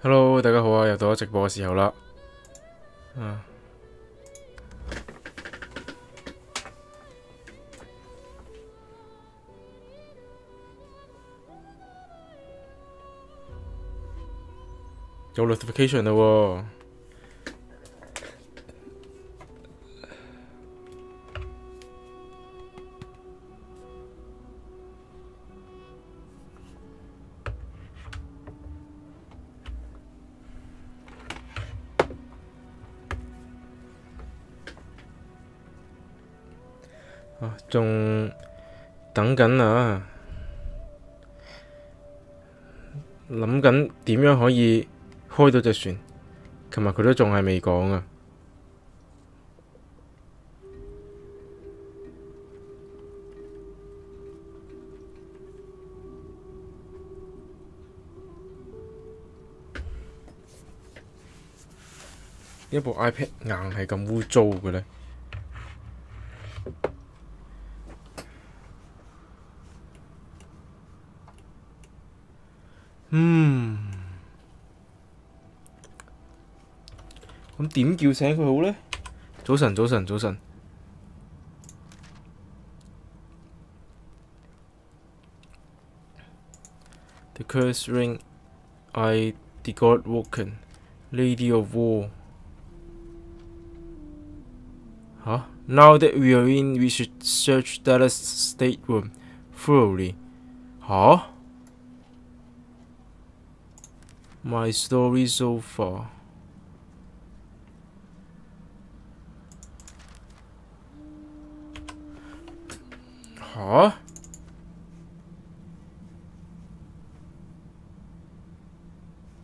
Hello，大家好啊！又到咗直播嘅時候啦。啊，有 notification 啦喎。啊，仲等緊啊，諗緊點樣可以開到隻船。琴日佢都仲係未講啊。一部 iPad 硬係咁污糟嘅咧。咁點叫醒佢好呢？早晨，早晨，早晨。The curse ring, I the god woken, Lady of War. 吓 Now that we are in, we should search Dallas' stateroom thoroughly. 吓 My story so far. 吓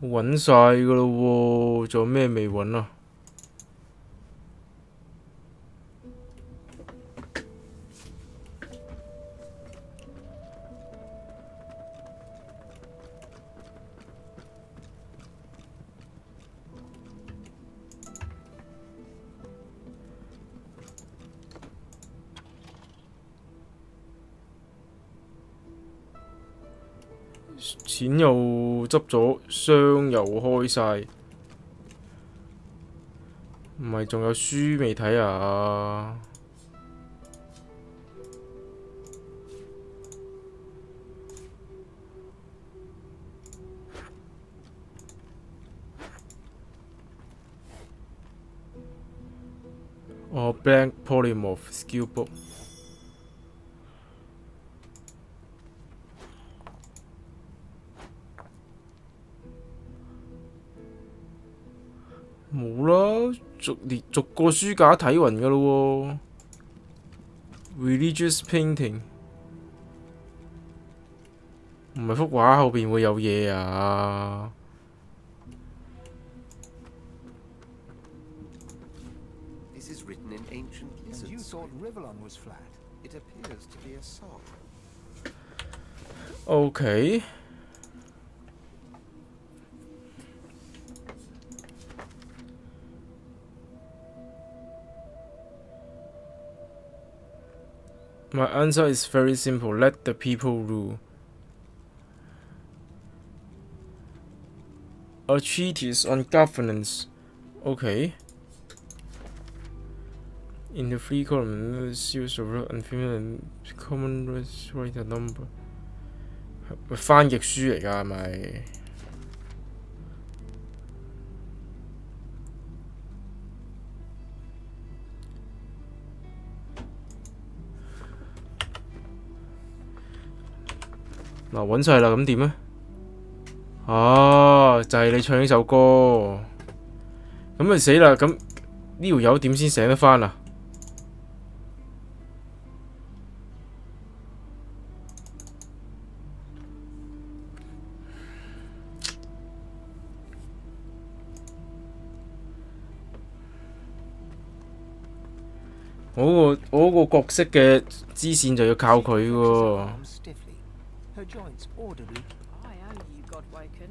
揾晒㗎喇喎，仲有咩未揾啊？錢又執咗，箱又開晒，唔係仲有書未睇啊？哦 ，Blank Polymorph Skill Book。冇啦，逐個書架睇勻㗎咯喎。Religious painting 唔係幅畫後邊會有嘢啊？This is written in ancient lizard. You thought Rivellon was flat. It appears to be a sock. OK。My answer is very simple. Let the people rule. A treatise on governance. Okay. In the three columns, series of and female and common write a number. 翻譯書嚟㗎係咪？嗱，揾晒啦，咁點呢？啊，就係你唱呢首歌，咁咪死啦！咁呢條友點先醒得返啊？我嗰個角色嘅支線就要靠佢喎。Her joints orderly. I owe you, Godwoken.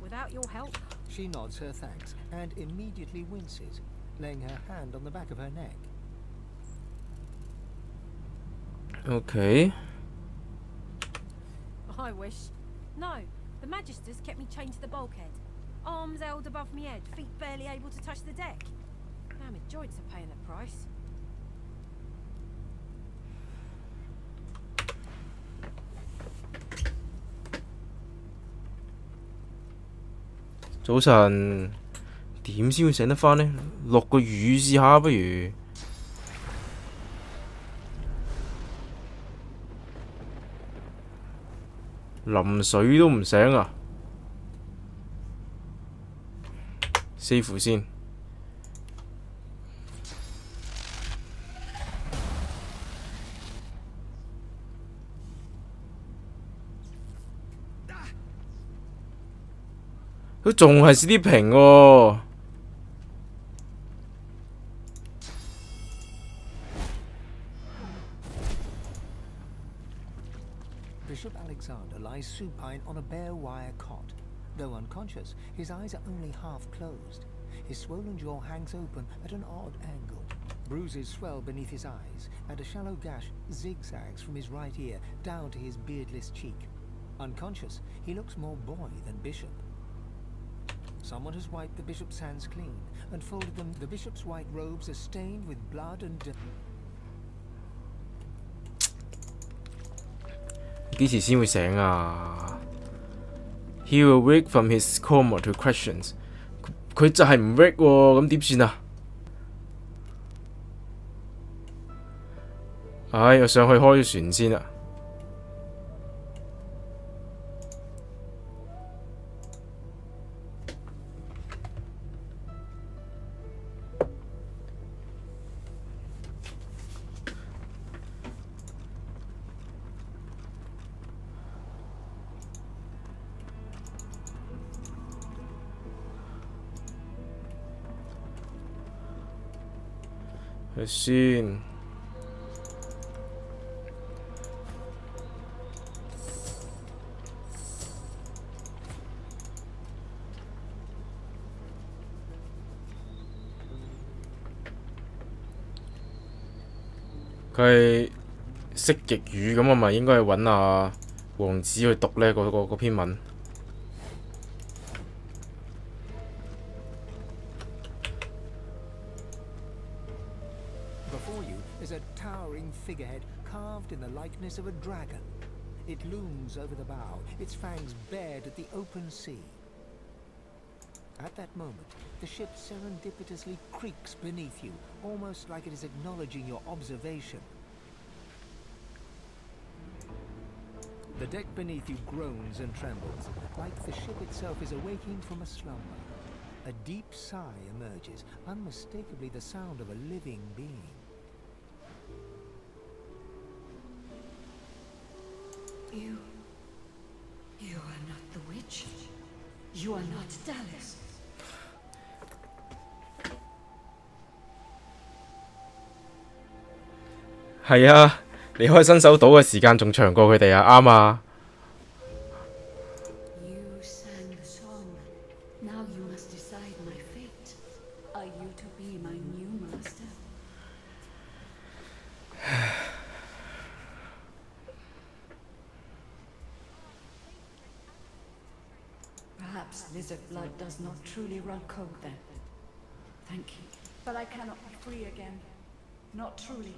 Without your help. She nods her thanks and immediately winces, laying her hand on the back of her neck. Okay. I wish. No, The Magisters kept me chained to the bulkhead. Arms held above me head, feet barely able to touch the deck. Now my joints are paying the price.早晨，點先會醒得返呢？落個雨試下不如。淋水都唔醒啊！ save 先。佢仲係史啲平喎。Bishop Alexander lies supine on a bare wire cot. Though unconscious, his eyes are only half closed. His swollen jaw hangs open at an odd angle. Bruises swell beneath his eyes, and a shallow gash zigzags from his right ear down to his beardless cheek. Unconscious, he looks more boy than bishop. Someone has wiped the bishop's hands clean and folded them. The bishop's white robes are stained with blood and幾時先會醒啊 ？He will wake from his coma to questions。佢就係唔 wake 喎，咁點算啊？唉，我上去開船先啦。睇先。佢係蜥蜴語咁，我咪應該係揾阿王子去讀呢嗰篇文。Before you is a towering figurehead carved in the likeness of a dragon. It looms over the bow, its fangs bared at the open sea. At that moment, the ship serendipitously creaks beneath you, almost like it is acknowledging your observation. The deck beneath you groans and trembles, like the ship itself is awaking from a slumber. A deep sigh emerges, unmistakably the sound of a living being. You are not the witch. You are not Dallas. 係啊，離開新手島嘅時間仲長過佢哋啊，啱啊。You sang the song. Now you must decide my fate. Are you to be my new master? Perhaps lizard blood does not truly run cold then. Thank you. But I cannot be free again. Not truly.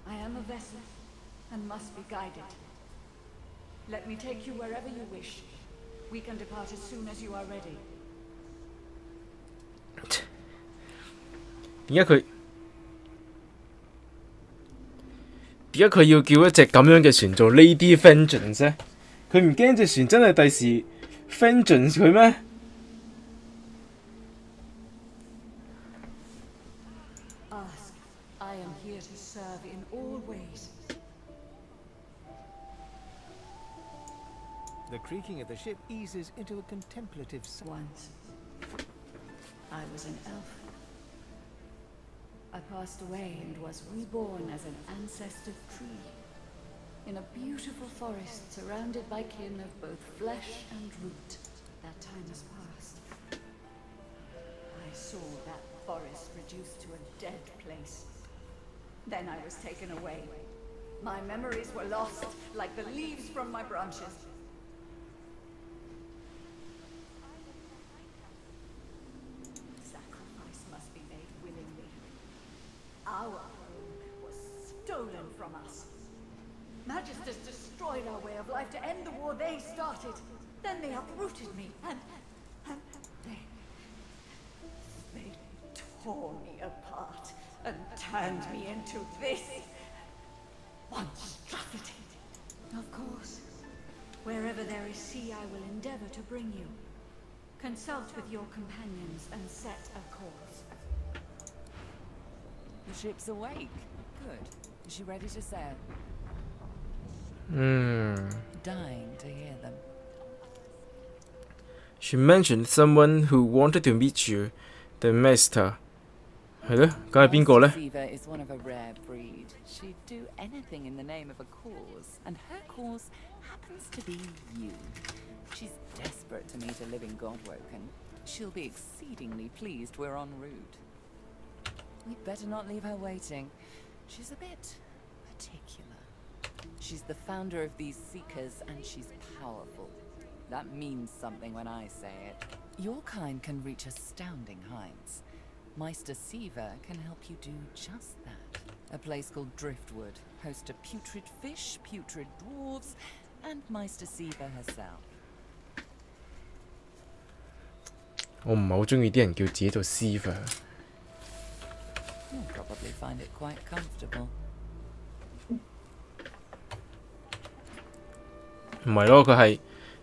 I am a vessel, and must be guided. Let me take you wherever you wish. We can depart as soon as you are ready. 點解佢要叫一隻咁樣嘅船做 Lady Vengeance 咧？佢唔驚隻船真係第時 Vengeance 佢咩？ I am here to serve in all ways. The creaking of the ship eases into a contemplative Once, I was an elf. I passed away and was reborn as an ancestor tree. In a beautiful forest surrounded by kin of both flesh and root. That time has passed. I saw that forest reduced to a dead place. Then I was taken away. My memories were lost, like the leaves from my branches. Magisters destroyed our way of life to end the war they started. Then they uprooted me, and they tore me apart and turned me into this monstrosity. Of course, wherever there is sea, I will endeavor to bring you. Consult with your companions and set a course. The ship's awake. Good. Is she ready to sail? Dying to hear them. She mentioned someone who wanted to meet you, the master. 係咯，咁係邊個呢？ Siva is one of a rare breed. She'd do anything in the name of a cause, and her cause happens to be you. She's desperate to meet a living Godwoken. She'll be exceedingly pleased we're en route. We'd better not leave her waiting. She's a bit particular. She's the founder of these Seekers, and she's powerful. That means something when I say it. Your kind can reach astounding heights. Meister Siva can help you do just that. A place called Driftwood hosts to putrid fish, putrid dwarves, and Meister Siva herself. 我唔係好中意啲人叫自己做 Siva。 You'll probably find it quite comfortable. 唔係咯，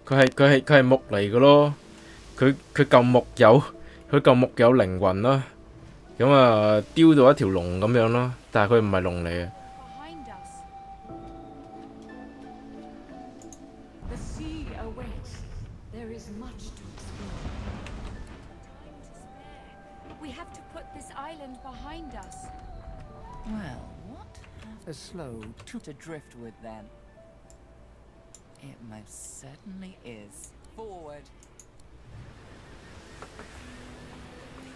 佢係木嚟嘅咯。佢嚿木有靈魂啦。咁啊，雕到一條龍咁樣咯，但係佢唔係龍嚟嘅。Behind us. The sea awaits. There is much to explore. We have to put this island behind us. Well, what A slow to Driftwood then? It most certainly is. Forward.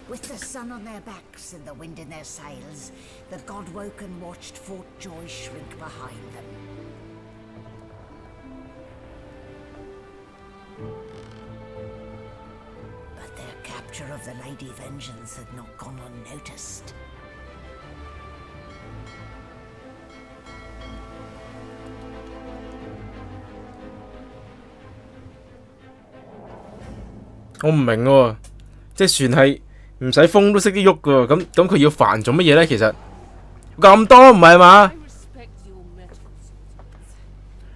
With the sun on their backs and the wind in their sails, the Godwoken watched Fort Joy shrink behind them. But their capture of the Lady Vengeance had not gone unnoticed. I don't understand. 即係船係唔使風都識啲喐㗎，咁佢要煩做乜嘢呢？其實咁多唔係嘛？ I respect your metals.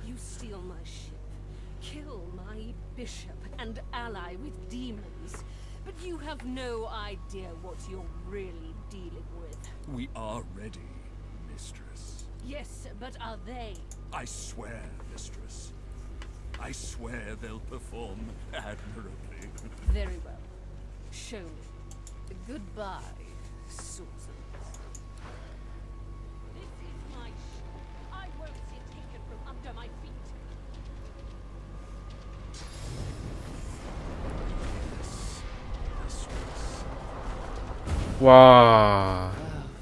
You steal my ship, kill my bishop, and ally with demons. But you have no idea what you're really dealing with. We are ready, mistress. Yes, but are they? I swear, mistress. I swear they'll perform admirably. Very well. Show me. Goodbye, sorcerers. This is my ship. I won't see it taken from under my feet. Wow. Oh,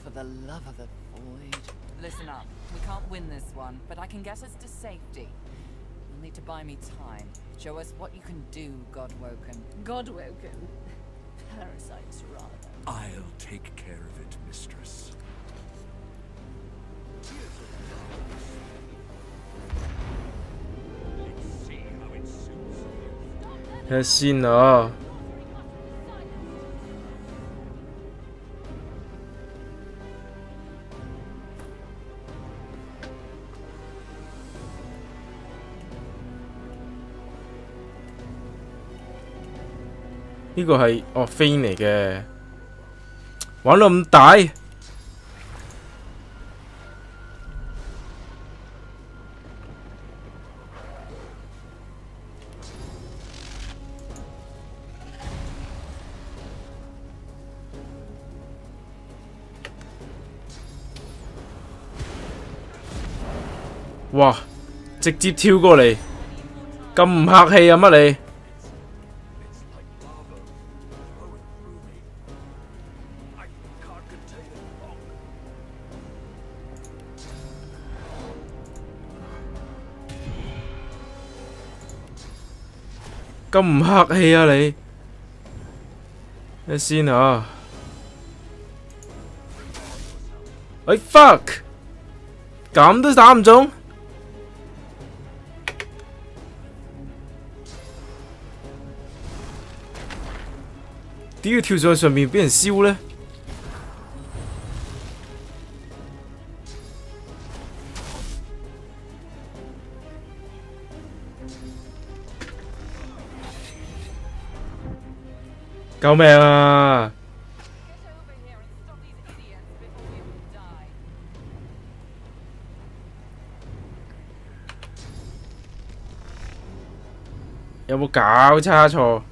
for the love of the void. Listen up. We can't win this one, but I can get us to safety. You'll need to buy me time. Show us what you can do, Godwoken. Godwoken. Parasites, rather. I'll take care of it, mistress. Let's see how it suits you. 睇下先啊！呢個係飛嚟嘅，玩到咁大，哇！直接跳過嚟，咁唔客氣啊乜你？ 咁唔客氣啊你！睇先啊！哎 fuck，咁都打唔中，點要跳上去上面俾人燒呢？救命啊！有冇搞差錯？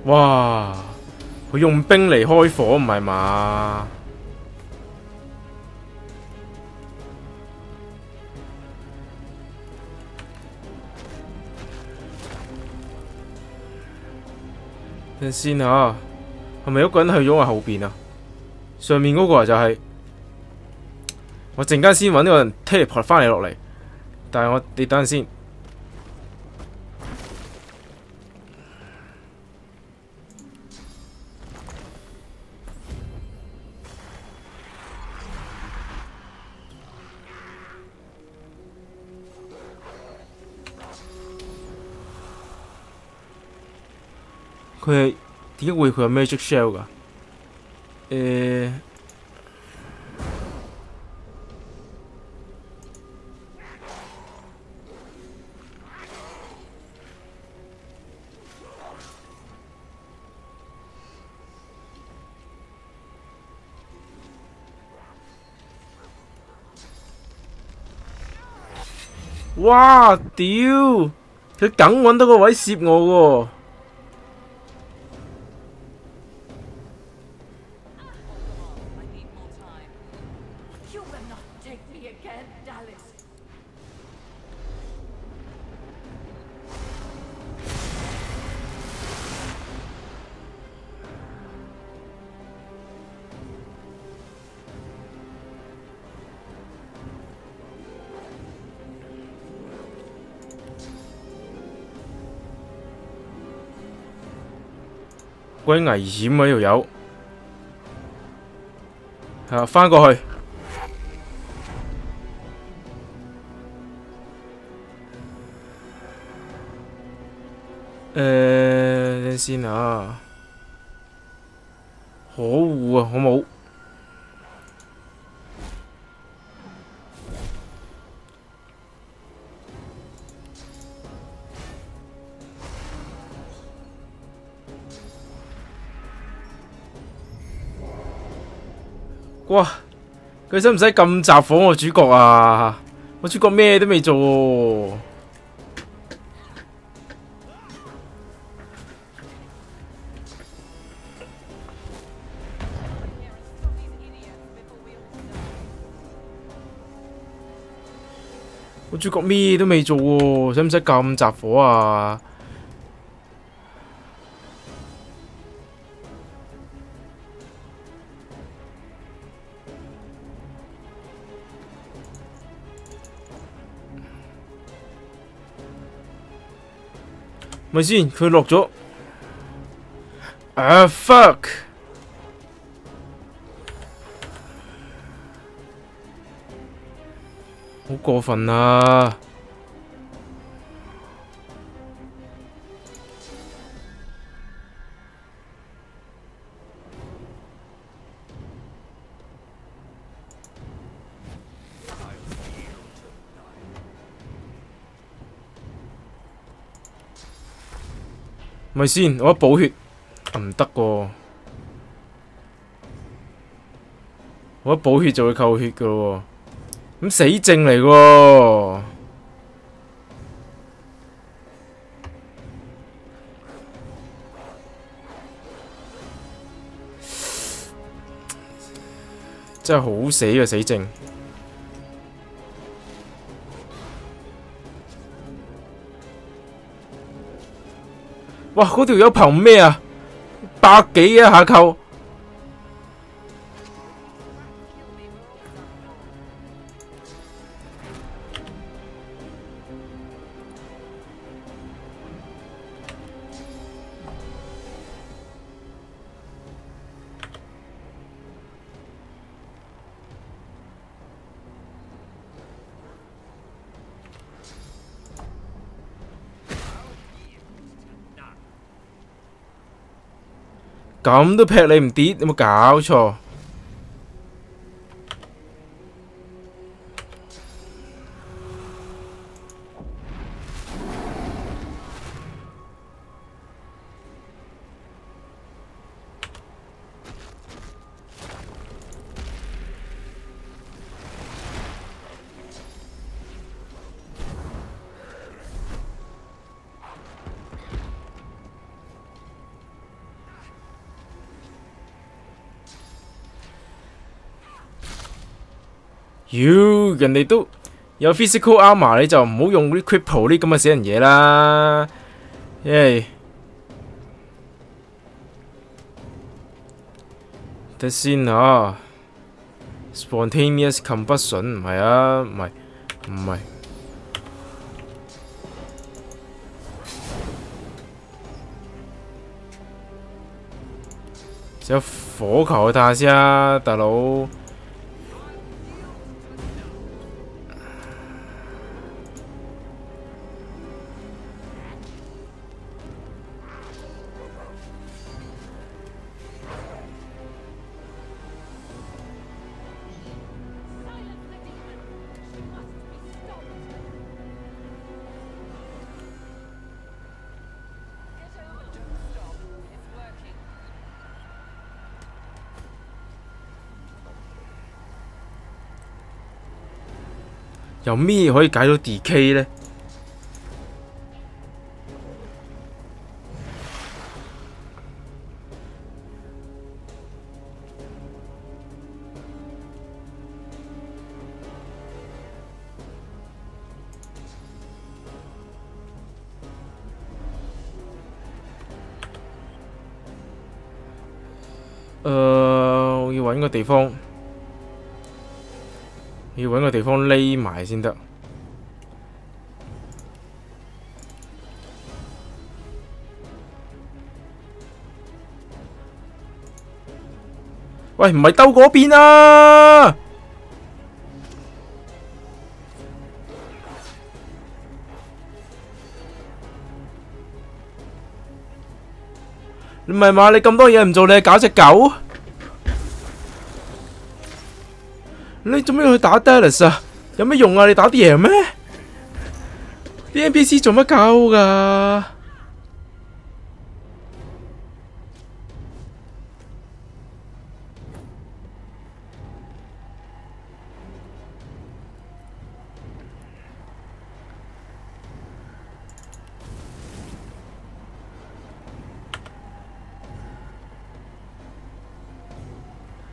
哇！佢用冰嚟開火唔係嘛？等陣先啊，係咪一個人去咗我後邊啊？上面嗰個就係、我陣間先揾呢個人 teleport 翻嚟落嚟，但係你等陣先。佢係點解會佢有 magic shell 㗎？哇！屌，佢梗揾到個位攝我喎！鬼危險啊！呢條友，係啊，翻過去。等陣先啊！可惡啊！我冇。哇！佢使唔使咁雜火我主角啊？我主角咩都未做喎。我主角咩都未做喎，使唔使咁雜火啊？咪先，佢落咗。啊 fuck！ 好過分啊！咪先，我一補血唔得喎，我一補血就會扣血噶咯喎，咁死症嚟喎。真係好死嘅死症。哇！嗰條友憑咩啊？ 100幾啊下扣。咁都劈你唔跌，有冇搞錯？妖，人哋都有 physical armor， 你就唔好用嗰啲 cripple 啲咁嘅死人嘢啦。因為睇先嚇 ，spontaneous combustion 唔係啊，唔係。有火球去睇下先啊，大佬。有咩可以解到 DK 呢？我要揾個地方。要揾個地方匿埋先得。喂，唔係兜嗰邊啊！你唔係嘛？你咁多嘢唔做，你係搞隻狗？你做咩要去打 Dallas 啊？有咩用啊？你打啲贏咩？啲 NPC 做乜搞㗎？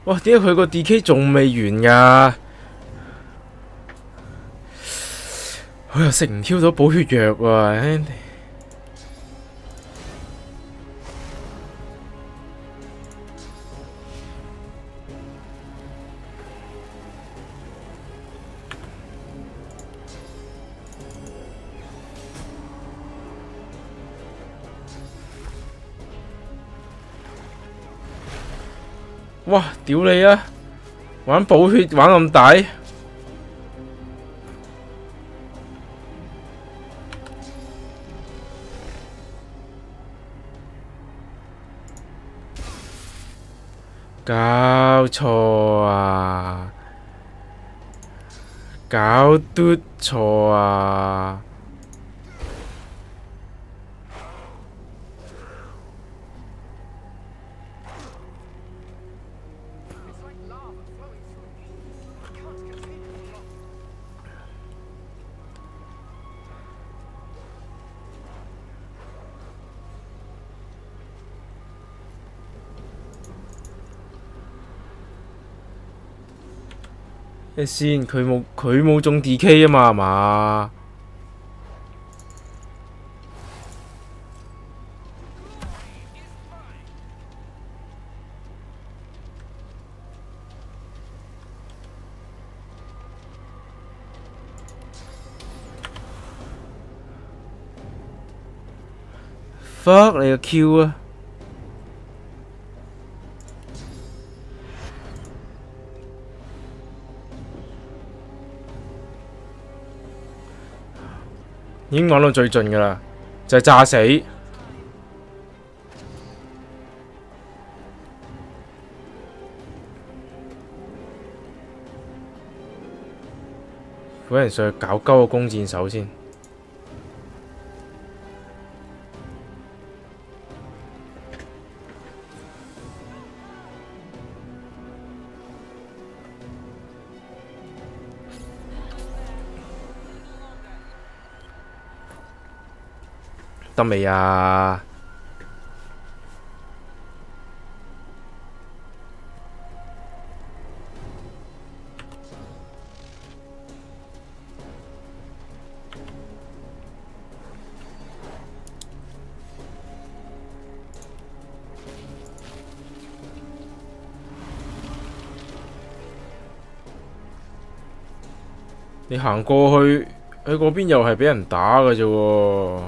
哇！點解佢個 DK 仲未完㗎？佢又食唔挑到補血藥喎。哇！屌你啊！玩補血玩咁大，搞錯啊！搞嘟錯啊！先，佢冇中 DK 啊嘛，係嘛？ fuck 你個 Q 啊！已經玩到最盡㗎啦，就係炸死。揾人上去搞鳩個弓箭手先。得未啊？你行過去，喺嗰邊又係俾人打㗎啫喎。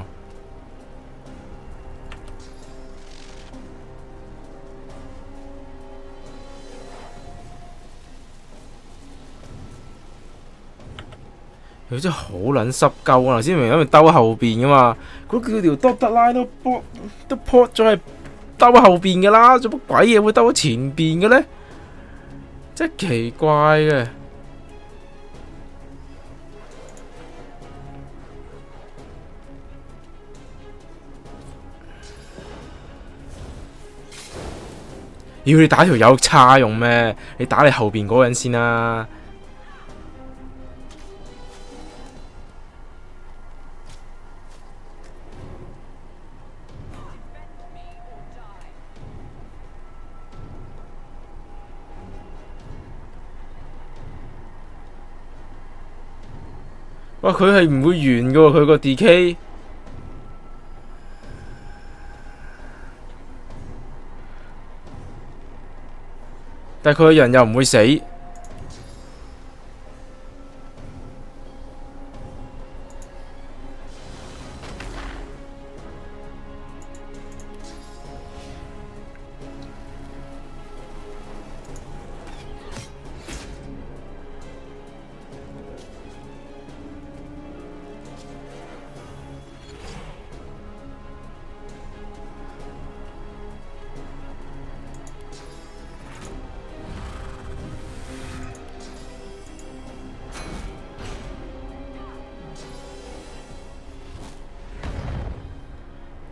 佢真係好撚濕鳩啊！頭先明明喺度兜後邊噶嘛，佢叫條 dot line 都 port 咗係兜後邊噶啦，做乜鬼嘢會兜喺前邊嘅咧？真係奇怪嘅。要你打條友叉用咩？你打你後邊嗰個人先啦。哇！佢係唔會完㗎喎，佢個 DK。但係佢個人又唔會死。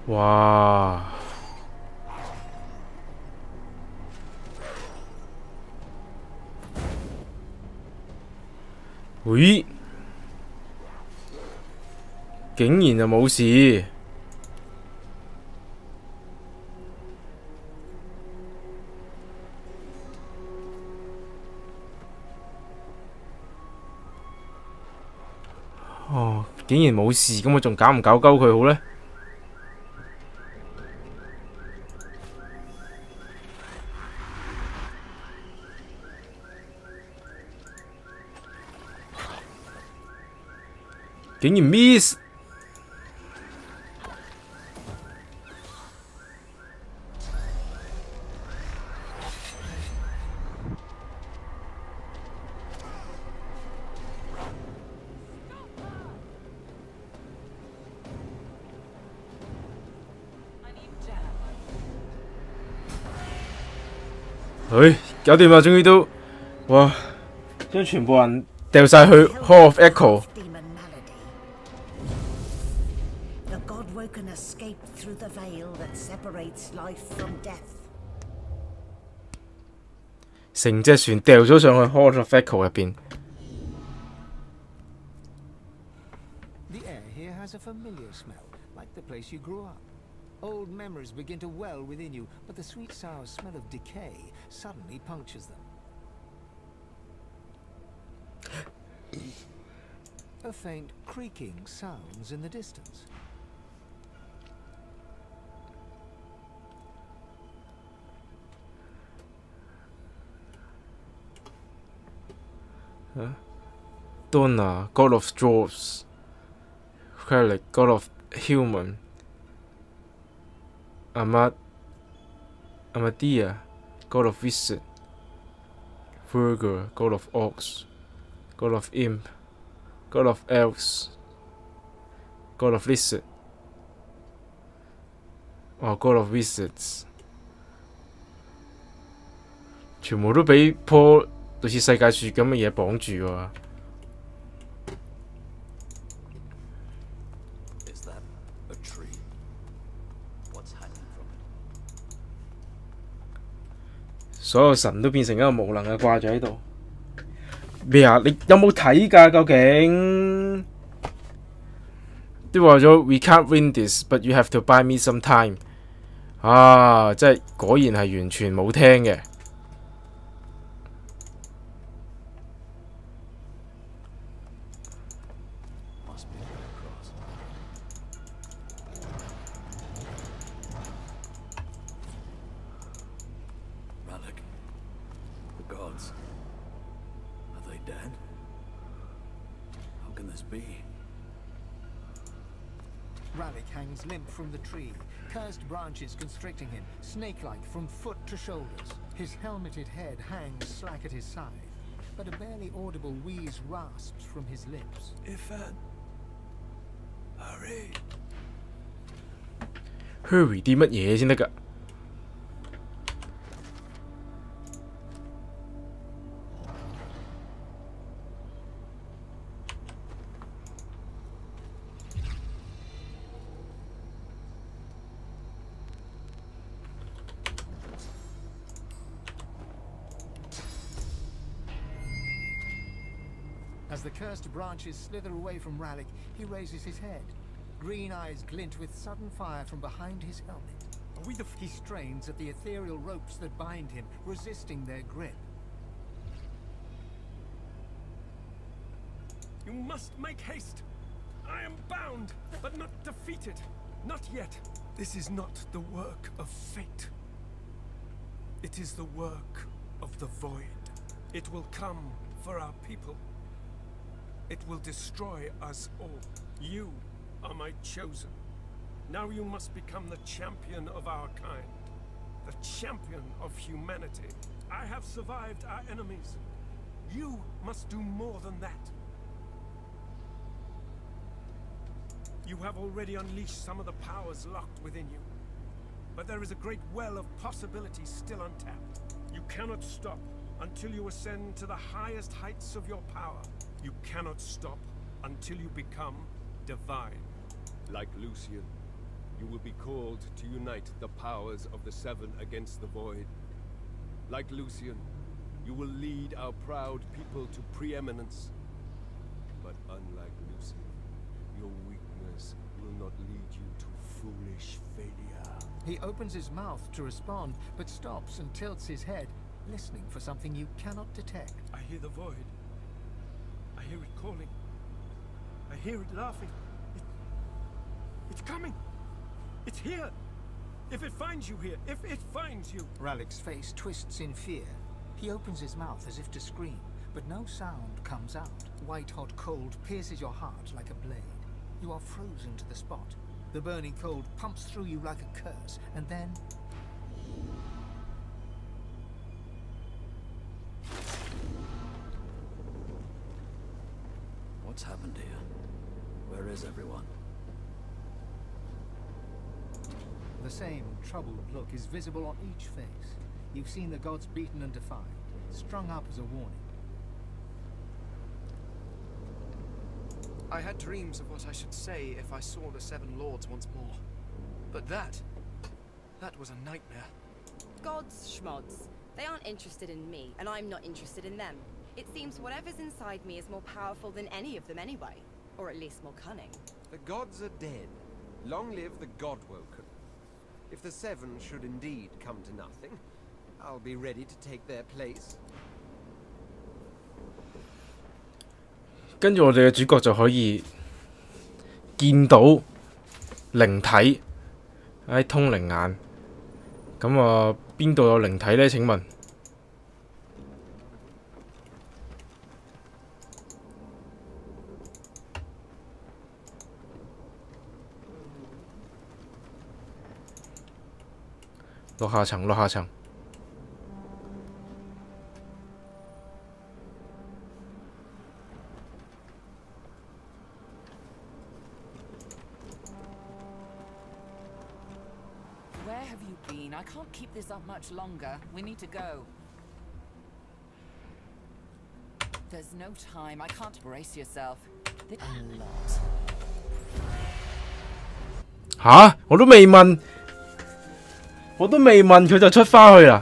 哇！喂！竟然就冇事。哦，竟然冇事，咁我仲搞唔搞鳩佢好呢？竟然 miss， 搞掂啦，終於都，哇！將全部人掉晒去 Hall of Echo。成隻船掉咗上去 Hall of Echo 入邊。The air here has a familiar smell, like the place you grew up. Old memories begin to well within you, but the sweet sour smell of decay suddenly punctures them. A faint creaking sounds in the distance. Donna, God of Dwarves, Kralik, God of Human. Amadia, God of Visit, Virgo, God of Ox, God of Imp, God of Elves, God of Lizard， God of Wizards， 全部都俾棵類似世界樹咁嘅嘢綁住喎。Is that a tree? What's hanging from it? 所有神都變成一個無能嘅掛咗喺度。咩啊？你有冇睇㗎？究竟都話咗 We can't win this, but you have to buy me some time。啊！即係果然係完全冇聽嘅。Rallic hangs limp from the tree, cursed branches constricting him, snake-like from foot to shoulders. His helmeted head hangs slack at his side, but a barely audible wheeze rasps from his lips. Ifan, hurry! Hurry 啲乜嘢先得㗎？As the cursed branches slither away from Rallic, he raises his head. Green eyes glint with sudden fire from behind his helmet. He strains at the ethereal ropes that bind him, resisting their grip. You must make haste! I am bound, but not defeated. Not yet. This is not the work of fate. It is the work of the void. It will come for our people. It will destroy us all. You are my chosen. Now you must become the champion of our kind. The champion of humanity. I have survived our enemies. You must do more than that. You have already unleashed some of the powers locked within you. But there is a great well of possibilities still untapped. You cannot stop until you ascend to the highest heights of your power. You cannot stop until you become divine. Like Lucian, you will be called to unite the powers of the Seven against the Void. Like Lucian, you will lead our proud people to preeminence. But unlike Lucian, your weakness will not lead you to foolish failure. He opens his mouth to respond, but stops and tilts his head, listening for something you cannot detect. I hear the void. I hear it calling. I hear it laughing. It's coming. It's here. If it finds you here, if it finds you. Rallic's face twists in fear. He opens his mouth as if to scream, but no sound comes out. White-hot cold pierces your heart like a blade. You are frozen to the spot. The burning cold pumps through you like a curse, and then... What's happened here? Where is everyone? The same troubled look is visible on each face. You've seen the gods beaten and defied, strung up as a warning. I had dreams of what I should say if I saw the Seven Lords once more. But that was a nightmare. Gods, schmods. They aren't interested in me, and I'm not interested in them. It seems whatever's inside me is more powerful than any of them anyway. Or at least more cunning. The gods are dead. Long live the Godwoken. If the Seven should indeed come to nothing, I'll be ready to take their place. 跟住我哋嘅主角就可以見到靈體喺通靈眼。咁啊，邊度有靈體呢？請問？落下層，落下層。Where have you been? I can't keep this up much longer. We need to go. There's no time. I can't brace yourself. A lot. 吓！我都未問佢就出返去啦。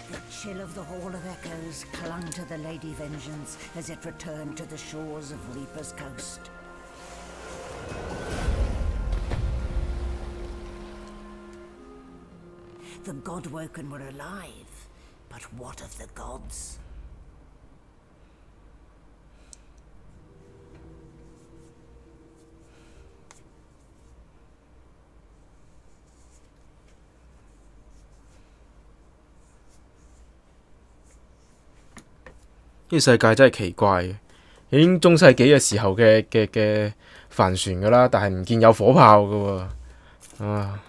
The chill of the Hall of Echoes clung to the Lady Vengeance as it returned to the shores of Reaper's Coast. The Godwoken were alive, but what of the gods? 呢個世界真係奇怪嘅，已經中世紀嘅時候嘅帆船噶啦，但係唔見有火炮噶喎，啊！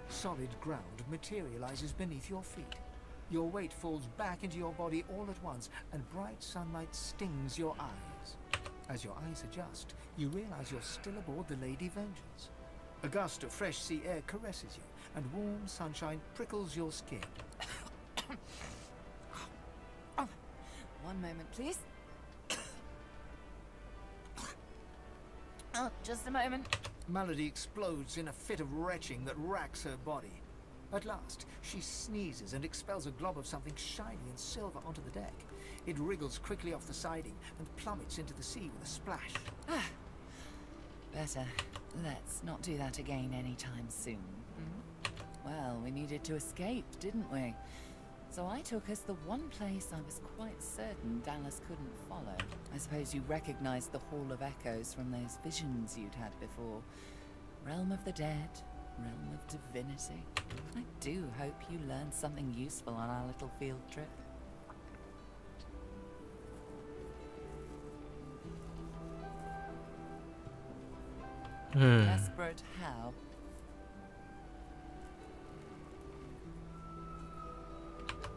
Solid ground materializes beneath your feet. Your weight falls back into your body all at once, and bright sunlight stings your eyes. As your eyes adjust, you realize you're still aboard the Lady Vengeance. A gust of fresh sea air caresses you, and warm sunshine prickles your skin. One moment, please. Oh, just a moment. Malady explodes in a fit of retching that racks her body. At last, she sneezes and expels a glob of something shiny and silver onto the deck. It wriggles quickly off the siding and plummets into the sea with a splash. Better. Let's not do that again anytime soon. Well, we needed to escape, didn't we? So I took us the one place I was quite certain Dallas couldn't follow. I suppose you recognized the Hall of Echoes from those visions you'd had before. Realm of the dead, realm of divinity. I do hope you learned something useful on our little field trip. Desperate how?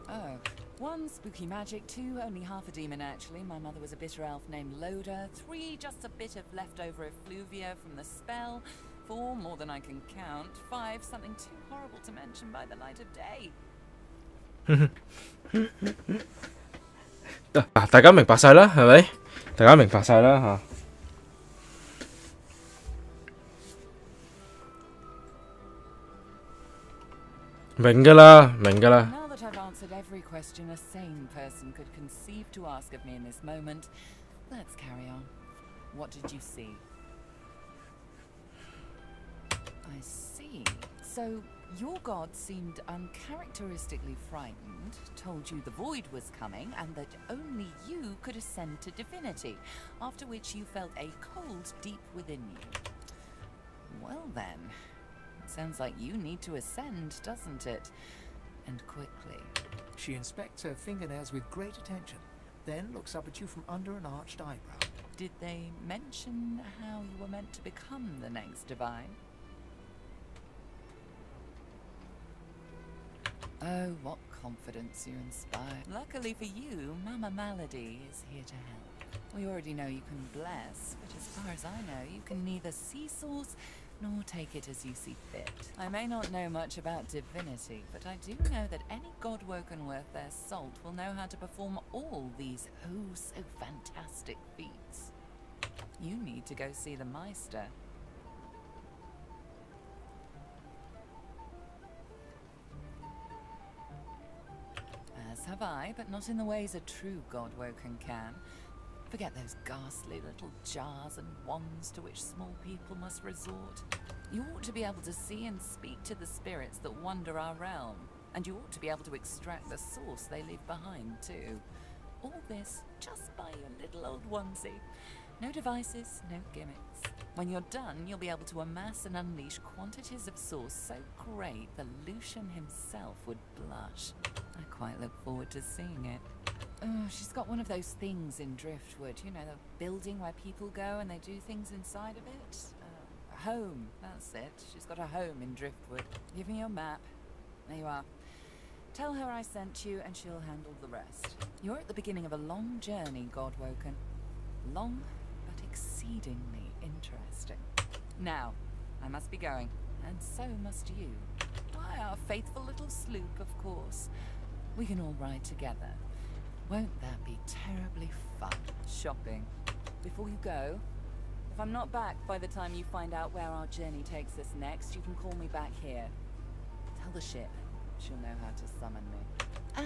Oh, one, spooky magic. Two, only half a demon actually. My mother was a bitter elf named Loda. Three, just a bit of leftover effluvia from the spell. Four, more than I can count. Five, something too horrible to mention by the light of day. 大家明白晒啦，係咪？大家明白晒啦嚇。明㗎啦，明㗎啦。 Now that I've answered every question a sane person could conceive to ask of me in this moment, let's carry on. What did you see? I see. So, your god seemed uncharacteristically frightened, told you the void was coming, and that only you could ascend to divinity, after which you felt a cold deep within you. Well then, it sounds like you need to ascend, doesn't it? And quickly. She inspects her fingernails with great attention, then looks up at you from under an arched eyebrow. Did they mention how you were meant to become the next divine? Oh, what confidence you inspire. Luckily for you, Mama Malady is here to help. We already know you can bless, but as far as I know, you can neither see souls nor take it as you see fit. I may not know much about divinity, but I do know that any godwoken worth their salt will know how to perform all these so fantastic feats. You need to go see the Meister. As have I, but not in the ways a true godwoken can. Forget those ghastly little jars and wands to which small people must resort. You ought to be able to see and speak to the spirits that wander our realm, and you ought to be able to extract the source they leave behind too. All this just by your little old onesie. No devices, no gimmicks. When you're done, you'll be able to amass and unleash quantities of sauce so great the Lucian himself would blush. I quite look forward to seeing it. Oh, she's got one of those things in Driftwood, you know, the building where people go and they do things inside of it. A home, that's it. She's got a home in Driftwood. Give me your map. There you are. Tell her I sent you and she'll handle the rest. You're at the beginning of a long journey, Godwoken. Long, but exceedingly interesting. Now, I must be going, and so must you. Why, our faithful little sloop, of course. We can all ride together. Won't that be terribly fun, shopping? Before you go, if I'm not back by the time you find out where our journey takes us next, you can call me back here. Tell the ship. She'll know how to summon me.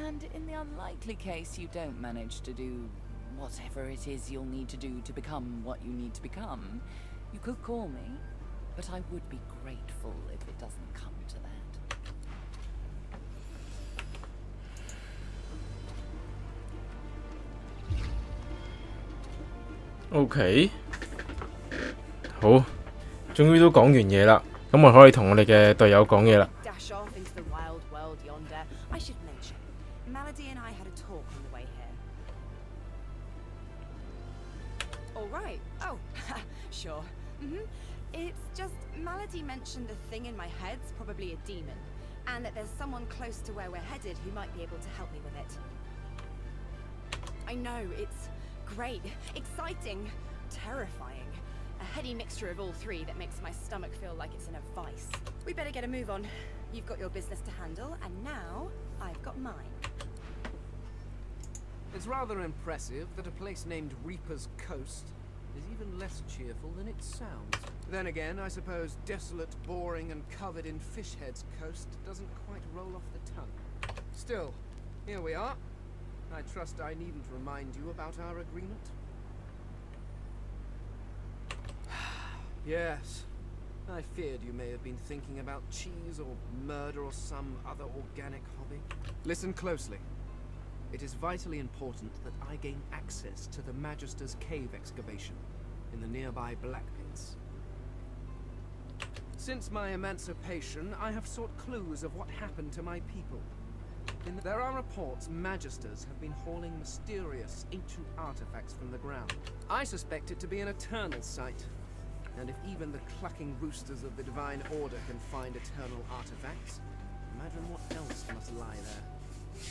And in the unlikely case you don't manage to do whatever it is you'll need to do to become what you need to become, you could call me, but I would be grateful if it doesn't come to that. OK， 好，終於都講完嘢啦，咁我可以同我哋嘅隊友講嘢啦。Dash off into the wild world yonder. I should mention, Malady and I had a talk on the way here. All right. Oh, sure. It's just Malady mentioned a thing in my head's probably a demon, and that there's someone close to where we're headed who might be able to help me with it. I know, it's great, exciting, terrifying. A heady mixture of all three that makes my stomach feel like it's in a vice. We better get a move on. You've got your business to handle, and now I've got mine. It's rather impressive that a place named Reaper's Coast is even less cheerful than it sounds. Then again, I suppose desolate, boring, and covered in fish heads coast doesn't quite roll off the tongue. Still, here we are. I trust I needn't remind you about our agreement. Yes. I feared you may have been thinking about cheese or murder or some other organic hobby. Listen closely. It is vitally important that I gain access to the Magister's cave excavation in the nearby Black Pits. Since my emancipation, I have sought clues of what happened to my people. There are reports Magisters have been hauling mysterious ancient artifacts from the ground. I suspect it to be an eternal site. And if even the clucking roosters of the Divine Order can find eternal artifacts, imagine what else must lie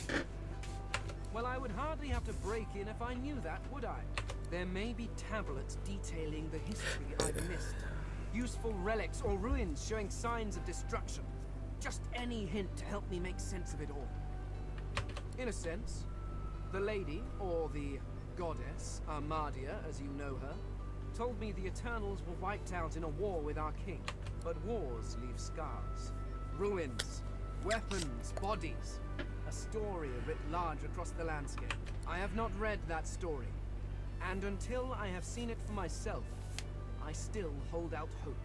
there. Well, I would hardly have to break in if I knew that, would I? There may be tablets detailing the history I've missed. Useful relics or ruins showing signs of destruction. Just any hint to help me make sense of it all. In a sense, the lady, or the goddess, Armadia, as you know her, told me the Eternals were wiped out in a war with our king. But wars leave scars. Ruins, weapons, bodies. A story writ large across the landscape. I have not read that story. And until I have seen it for myself, I still hold out hope.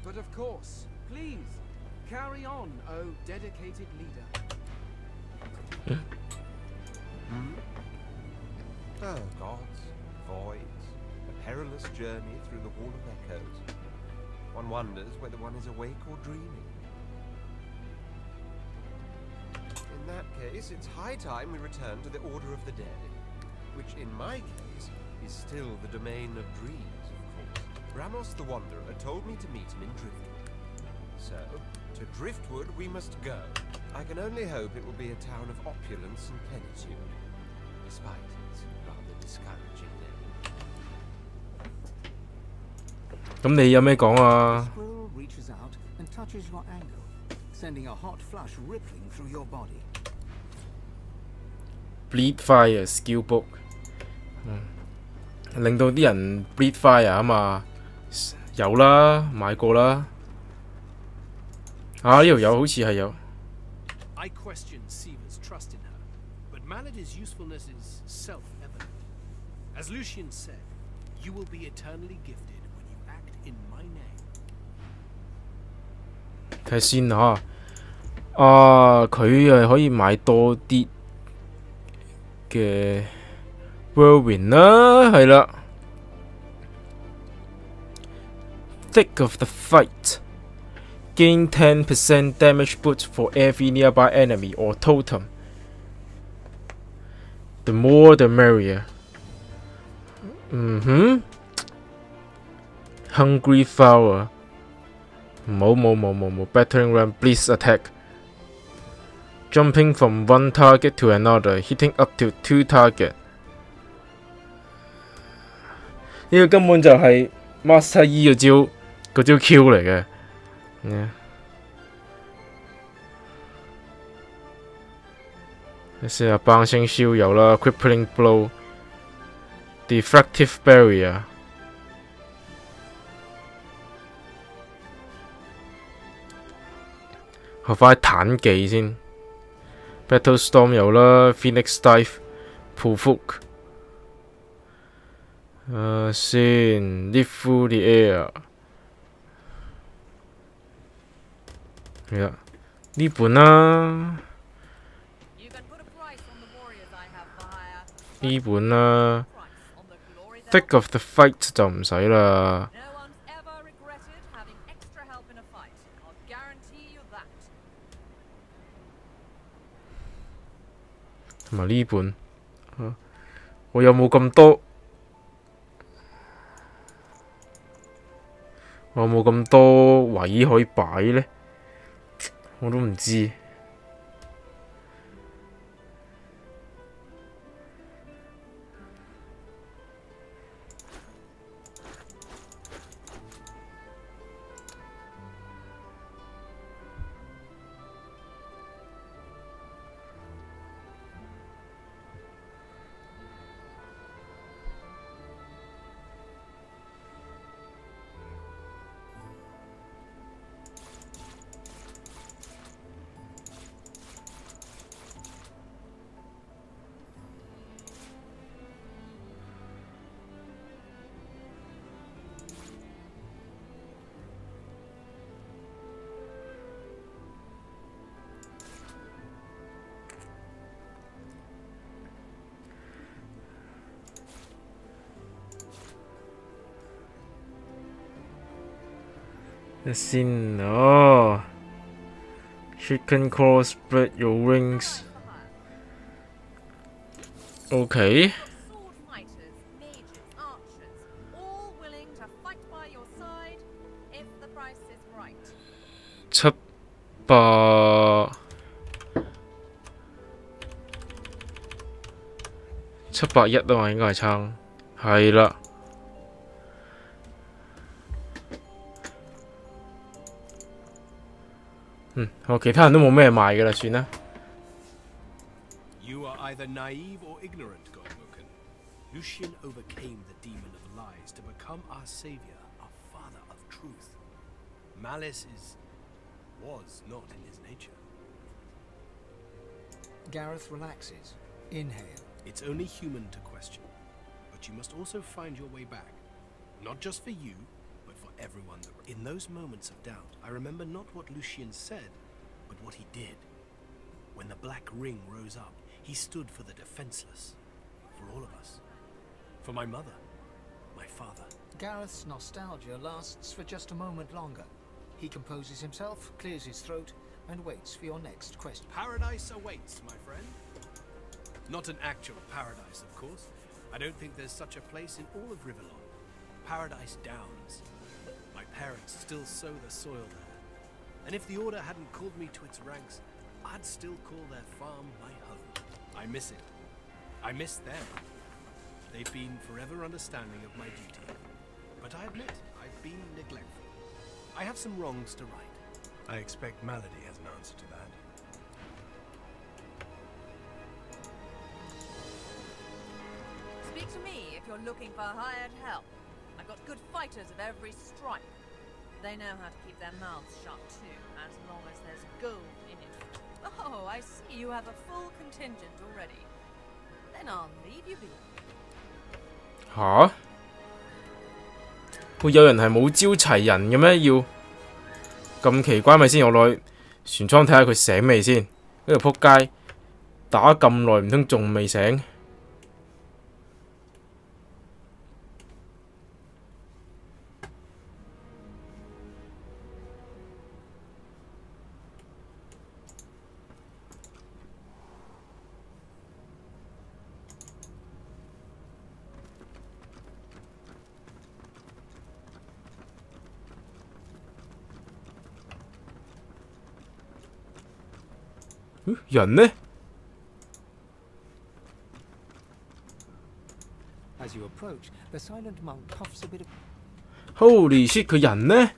But of course, please, carry on, oh dedicated leader. Oh, gods, voids, a perilous journey through the Hall of Echoes. One wonders whether one is awake or dreaming. In that case, it's high time we return to the Order of the Dead, which in my case is still the domain of dreams, of course. Ramos the Wanderer told me to meet him in Driftwood. So, to Driftwood we must go. I can only hope it will be a town of opulence and plenitude, despite its rather discouraging name. 咁你有咩講啊？ Squirrel reaches out and touches your ankle, sending a hot flush rippling through your body. Bleed Fire Skill Book， 令到啲人 Bleed Fire 啊嘛，有啦，買過啦。啊，呢度有好似係有。I question Siva's trust in her, but Malady's usefulness is self-evident. As Lucian said, you will be eternally gifted when you act in my name. 睇下先嚇。啊，佢係可以買多啲嘅 Whirlwind 啦，係啦。thick of the fight. Gain 10% damage boost for every nearby enemy or totem. The more the merrier. Hungry Flower. Mo. Battering ram, please attack. Jumping from one target to another, hitting up to 2 target. 呢個根本就係 Master E 嗰招 Q 嚟嘅。你試下 Bouncing Shield 有啦 ，Crippling Blow、Deflective Barrier。學翻彈技先 ，Battle Storm 有啦 ，Phoenix Dive、Pull Hook。先 Live Through the Air。係啦，呢本啦，呢本啦 ，Thick of the Fight 就唔使啦。同埋呢本，我有冇咁多？我有冇咁多位可以擺呢？我都唔知。先哦 ，Chicken Claw Spread Your Wings。OK。701啊嘛，應該係撐，係啦。我其他人都冇咩賣㗎啦，算啦。You are either naive or ignorant, Godwoken. Lucian overcame the demon of lies to become our savior, our father of truth. Malice was not in his nature. Gareth relaxes. Inhale. It's only human to question, but you must also find your way back. Not just for you, but for everyone. In those moments of doubt, I remember not what Lucian said, but what he did. When the Black Ring rose up, he stood for the defenseless. For all of us. For my mother. My father. Gareth's nostalgia lasts for just a moment longer. He composes himself, clears his throat, and waits for your next question. Paradise awaits, my friend. Not an actual paradise, of course. I don't think there's such a place in all of Rivellon. Paradise Downs. My parents still sow the soil there. And if the Order hadn't called me to its ranks, I'd still call their farm my home. I miss it. I miss them. They've been forever understanding of my duty. But I admit, I've been neglectful. I have some wrongs to right. I expect Malady has an answer to that. Speak to me if you're looking for hired help. I've got good fighters of every stripe. They know how to keep their mouths shut too, as long as there's gold in it. Oh, I see you have a full contingent already. Then I'll leave you be. 吓？會有人係冇招齊人嘅咩？要咁奇怪咪先？我落去船艙睇下佢醒未先。呢條撲街打咁耐，唔通仲未醒？人呢 As you approach, the silent monk puffs a bit of ？Holy shit！ 佢人呢？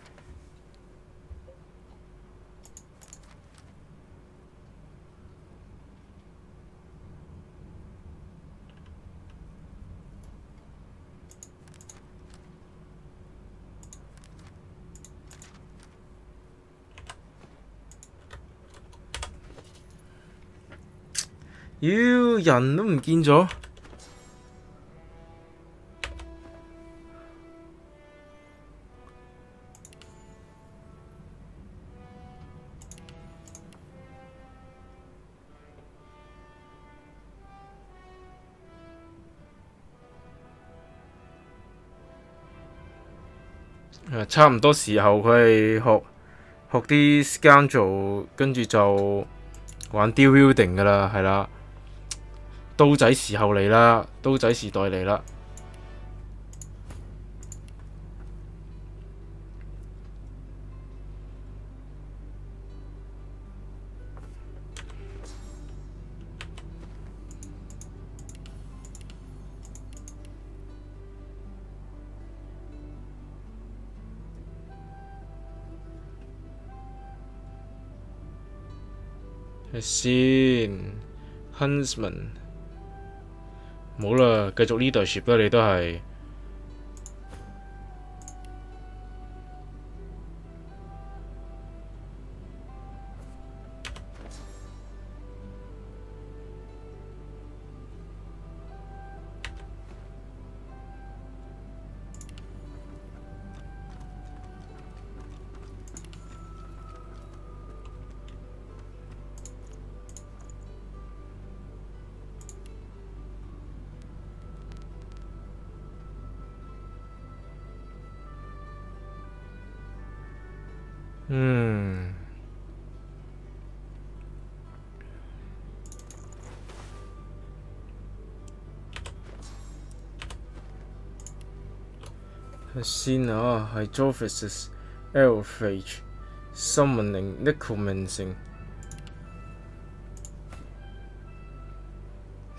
妖，人都唔見咗。差唔多時候佢係學啲 scoundrel，跟住就玩 deal building 噶啦，係啦。刀仔時候嚟啦，刀仔時代嚟啦。睇先 ，Huntsman， 冇啦，繼續 leadership 啦，你都係。睇先啊，係 Jophis Elfage Summoning Necromancing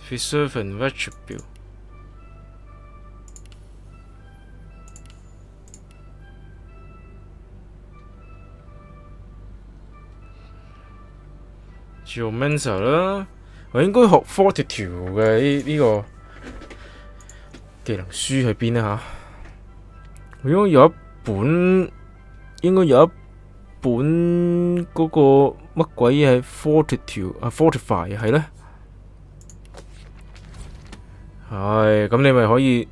Preserve and Retribute。Geomancer 啦，我應該學 Fortitude 嘅呢個技能書喺邊啊？嚇，應該有一本，嗰個乜鬼嘢係 Fortitude 啊 Fortify 係咧，係咁你咪可以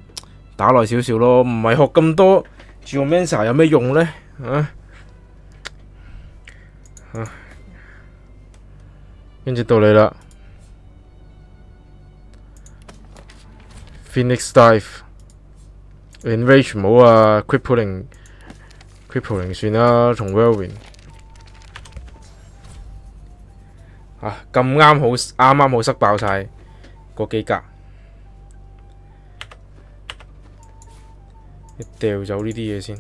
打耐少少咯，唔係學咁多 Geomancer 有咩用咧？跟住到你啦 ，Phoenix Dive。Enrage 唔好啊 ，crippling 算啦，同 Whirlwind 啊咁啱好塞爆晒個機格，一掉走呢啲嘢先。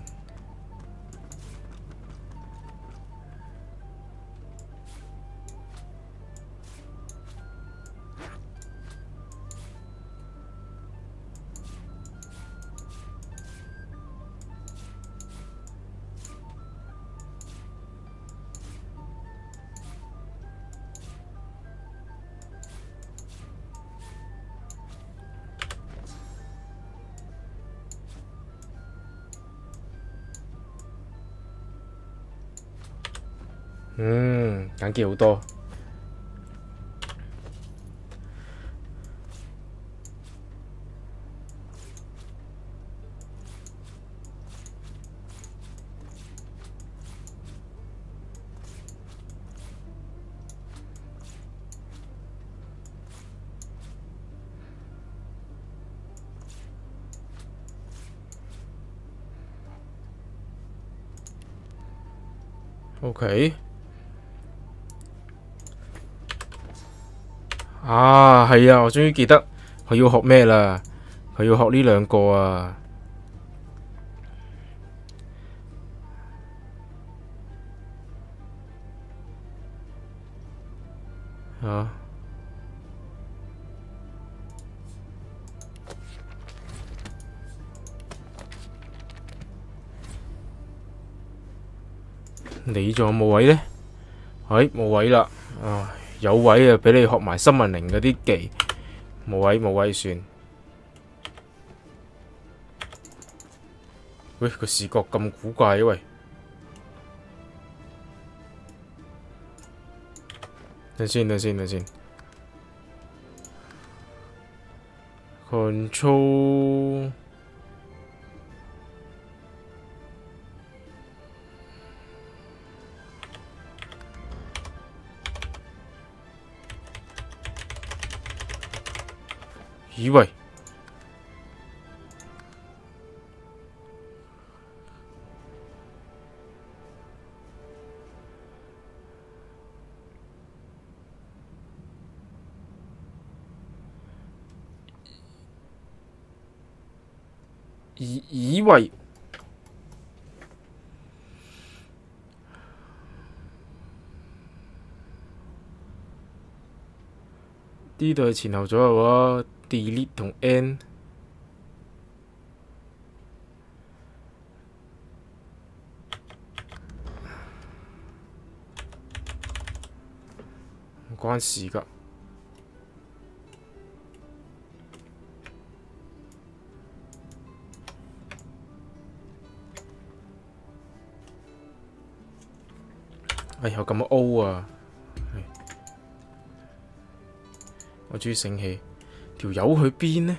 簡潔好多。OK。啊，係啊！我終於記得佢要學咩啦。佢要學呢兩個啊。啊！你仲有冇位呢？冇位啦！啊，有位啊，俾你學埋新聞靈嗰啲技，冇位算。喂，個視覺咁古怪嘅喂！等先，Control。咦喂！咦喂！呢度係前後左右啊 ，delete 同 N。唔關事㗎。哎，有咁嘅 O 啊！我終於醒起，條友去邊呢？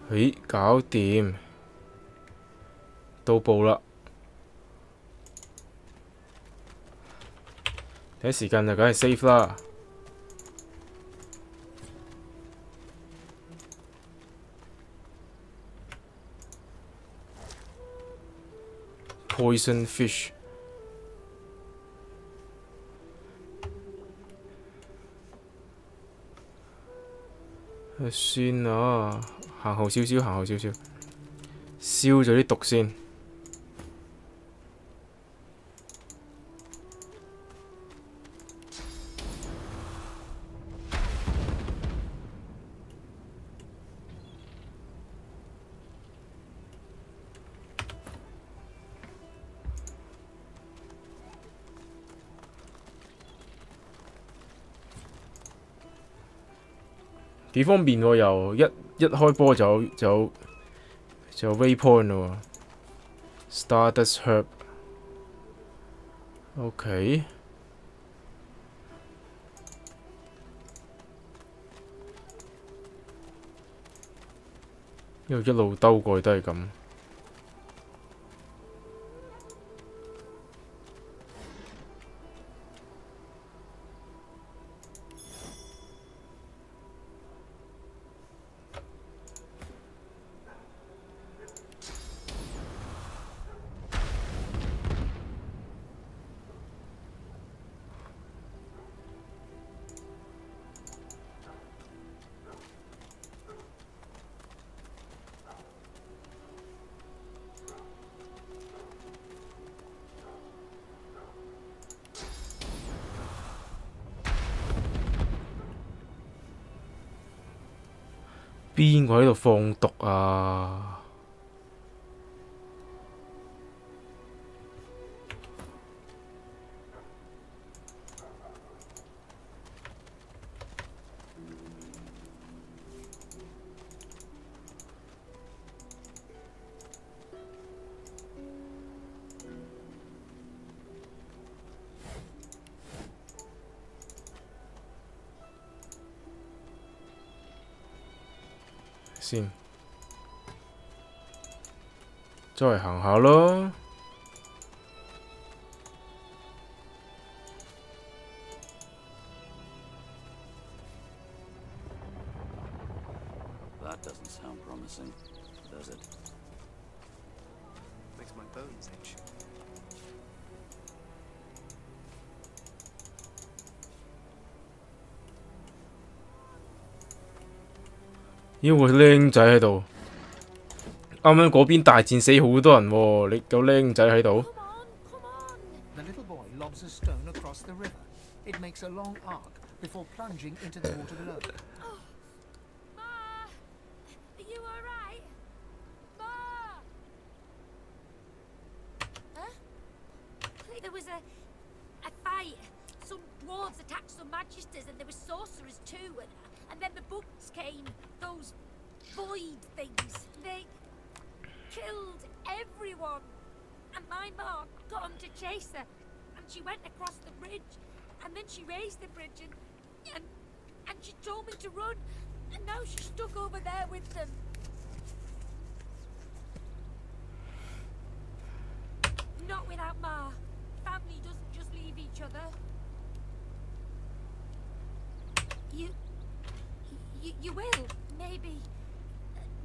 咦，搞掂，到埗啦！第一時間就梗係 save 啦。Poison fish。算啦，行後少少，燒咗啲毒先。幾方便喎，又一開波就有 waypoint 咯喎 ，Stardust Herb。OK。因為一路兜過去都係咁。邊個喺度放毒啊？先，周圍行下咯。That doesn't sound promising, does it? Makes my bones itch. 咦，個僆仔喺度。啱啱嗰邊大戰死好多人喎，你有僆仔喺度。The little boy lobs a stone across the river. It makes a long arc before plunging into the water below. Ma! Are you alright? Ma! Huh? There was a fight. Some dwarves attacked some magisters and there were sorcerers too. And then the bugs came. Those void things. They killed everyone. And my mom got them to chase her. And she went across the bridge. And then she raised the bridge and she told me to run. And now she's stuck over there with them. Not without Ma. Family doesn't just leave each other. You will. Maybe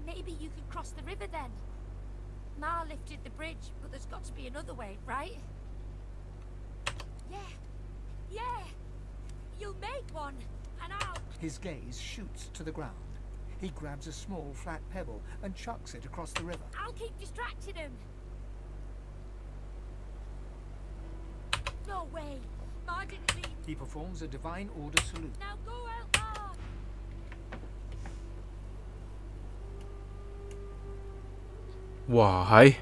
you can cross the river then. Ma lifted the bridge, but there's got to be another way, right? Yeah. You'll make one, and I'll... His gaze shoots to the ground. He grabs a small flat pebble and chucks it across the river. I'll keep distracting him. No way. Ma didn't mean... He performs a divine order salute. Now go out, Ma. 哇係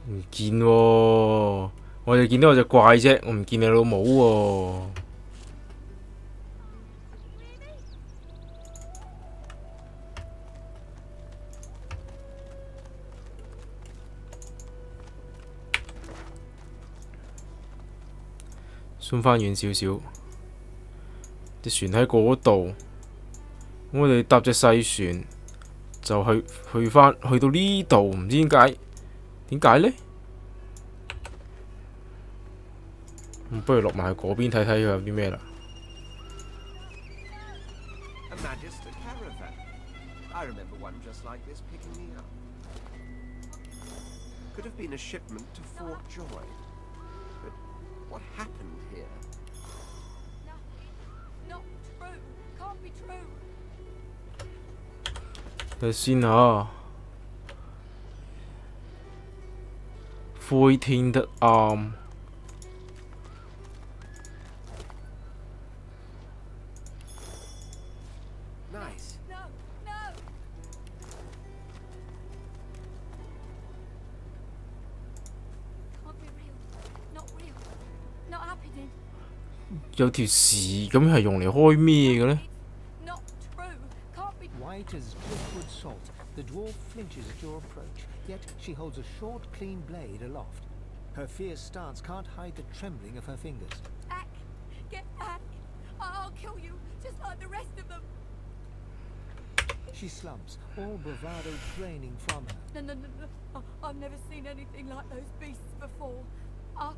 唔見喎，我就見到有隻怪啫，我唔見你老母喎。送翻遠少少，隻船喺嗰度，我哋搭隻細船。就去到呢度，唔知點解呢？不如落埋去嗰邊睇睇佢有啲咩啦。A Magister caravan. I remember one just like this picking me up. Could have been a shipment to Fort Joy. But what happened here? Not true. Can't be true. 睇先嚇，灰天的暗。Nice. No. Can't be real. Not real. Not happening. 有條匙咁係用嚟開咩嘅呢？ White as driftwood salt, the dwarf flinches at your approach, yet she holds a short, clean blade aloft. Her fierce stance can't hide the trembling of her fingers. Back! Get back! I'll kill you, just like the rest of them! She slumps, all bravado draining from her. No. I've never seen anything like those beasts before. Are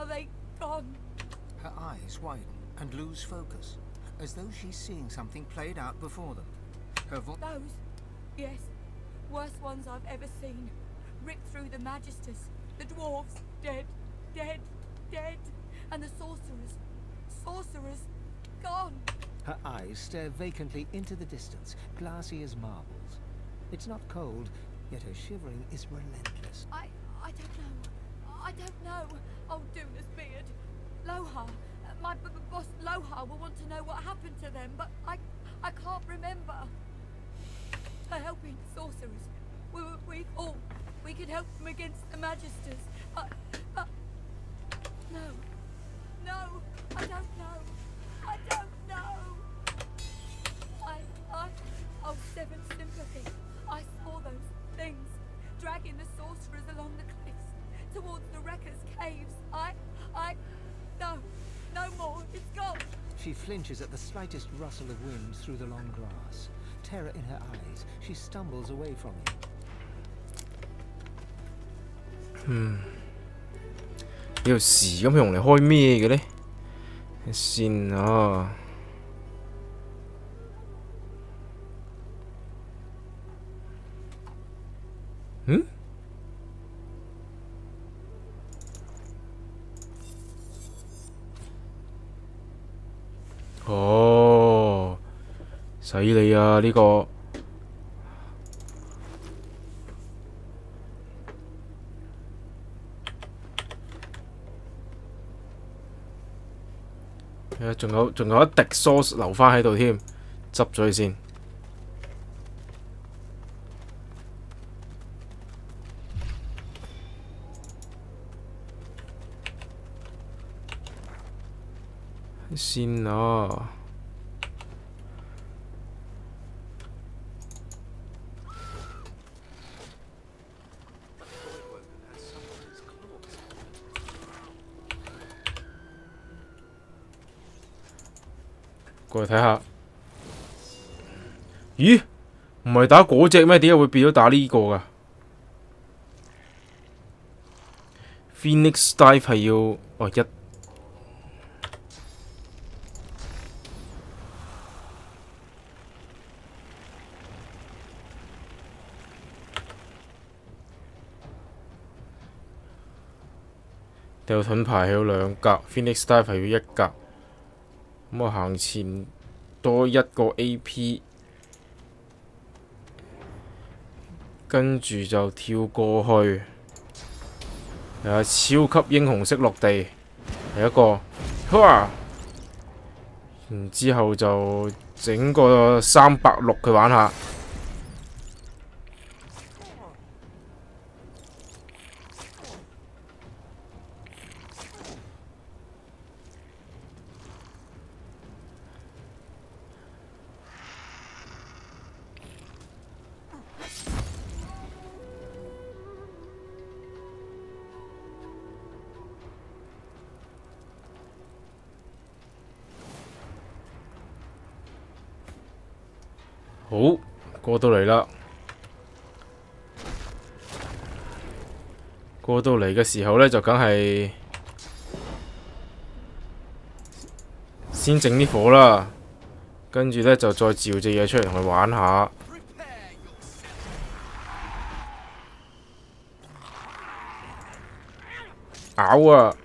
they gone? Her eyes widen and lose focus, as though she's seeing something played out before them. Those? Yes. Worst ones I've ever seen. Ripped through the magisters. The dwarves. Dead. And the sorcerers. Gone. Her eyes stare vacantly into the distance, glassy as marbles. It's not cold, yet her shivering is relentless. I don't know. Oh, Duna's beard. Loha. My boss Loha will want to know what happened to them, but I can't remember. Helping sorcerers. We thought we could help them against the magisters. But no, I don't know. Oh, Seven Sympathy. I saw those things dragging the sorcerers along the cliffs towards the Wrecker's caves. No more. It's gone. She flinches at the slightest rustle of wind through the long grass. Terror in her eyes, she stumbles away from him. 呢條匙咁用嚟開咩嘅呢？先啊！嗯？哦，犀利啊！呢個仲有一滴 sauce 留翻喺度添，執咗佢先。先啊！過嚟睇下。咦？唔係打嗰隻咩？點解會變咗打呢個㗎 ？Phoenix Dive 係要一。掉盾牌係要2格 ，Phoenix Dive 係要1格。咁我行前多1個 AP， 跟住就跳過去。超級英雄式落地，係一個，然之後就整個360佢玩下。好，過到嚟啦！過到嚟嘅時候呢，就梗係先整啲火啦，跟住呢，就再召隻嘢出嚟同佢玩下。咬啊！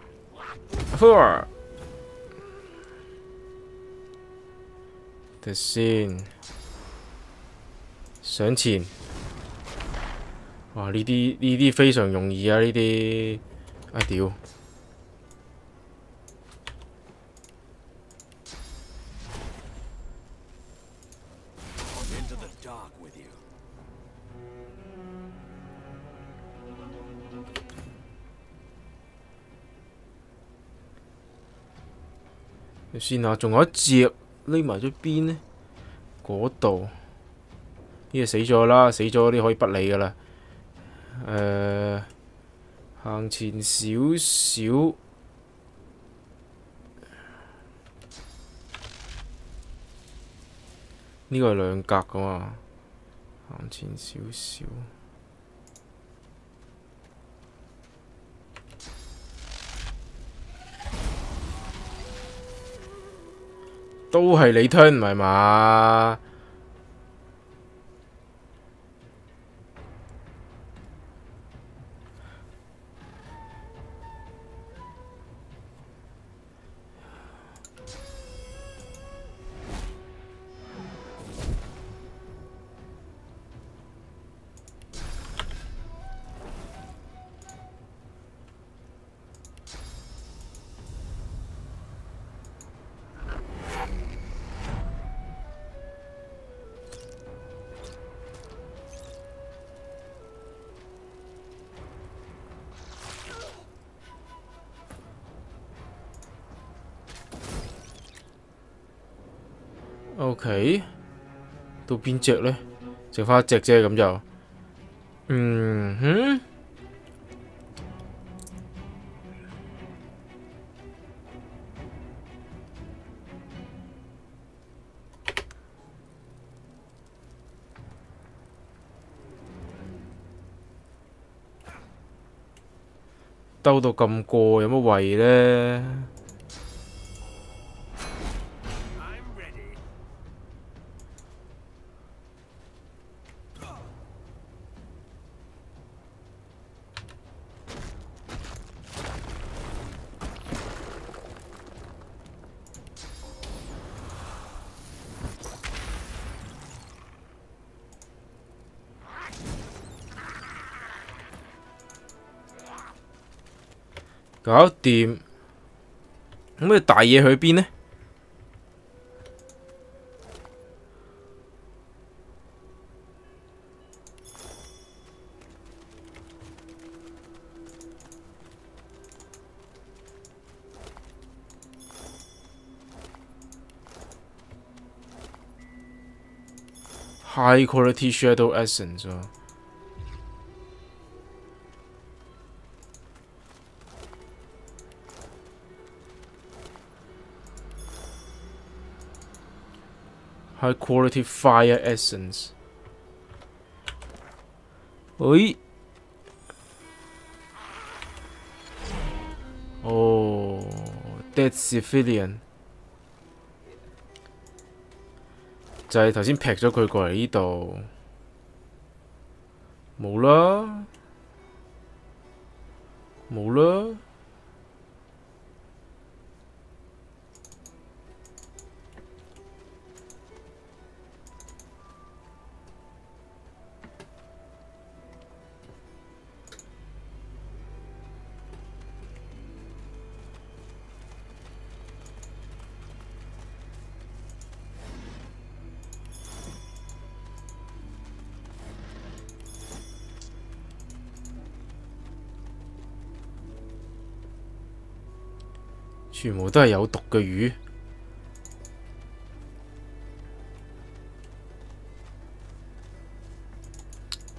睇先。上前，哇！呢啲非常容易啊！呢啲，屌！先啊，仲有一隻匿埋咗邊呢？嗰度。呢個死咗啦，死咗啲可以不理噶啦。行前少少，呢個係2格噶嘛。行前少少，都係你 turn 唔係嘛？OK， 到邊隻呢？剩翻1隻啫，咁就，兜到咁過有乜謂呢？搞掂。咁你大嘢去邊呢？ High quality shadow essence 喎。High quality fire essence。喂，哦 ，dead civilian。 就係頭先劈咗佢過嚟呢度，冇啦，冇啦。全部都係有毒嘅魚，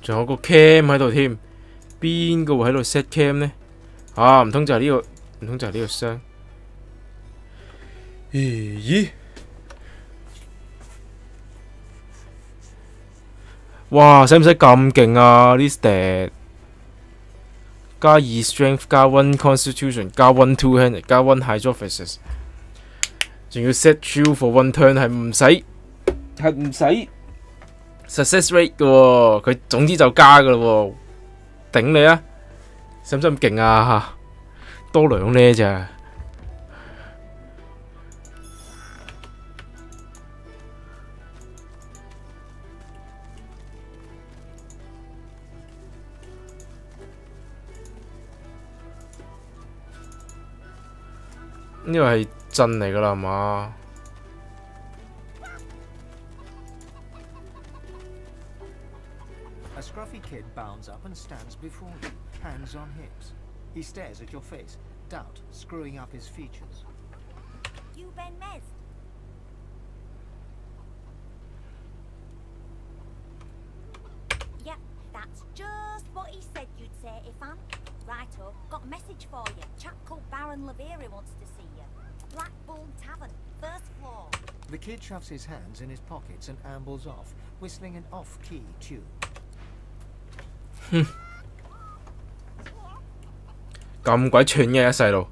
仲有個 cam 喺度添，邊個會喺度 set cam 呢？啊，唔通就係呢個，唔通就係呢個箱？咦？哇！使唔使咁勁啊？呢 stat 加2 strength， 加1 constitution， 加1 two handed， 加1 hydrophysis， 仲要 set shield for 1 turn， 係唔使 success rate 嘅喎，佢總之就加嘅咯喎，頂你啊！使唔使咁勁啊？多2呢咋？呢個係鎮嚟㗎啦，係嘛？ A scruffy kid bounds up and stands before you, hands on hips. He stares at your face, doubt screwing up his features. You Ben Mez? Yep, that's just what he said you'd say, Ifan. Righto, got a message for you. Chap called Baron Laveri wants to see you. Blackbull Tavern, first floor. The kid shoves his hands in his pockets and ambles off, whistling an off-key tune. 哼，咁鬼串嘅一細路，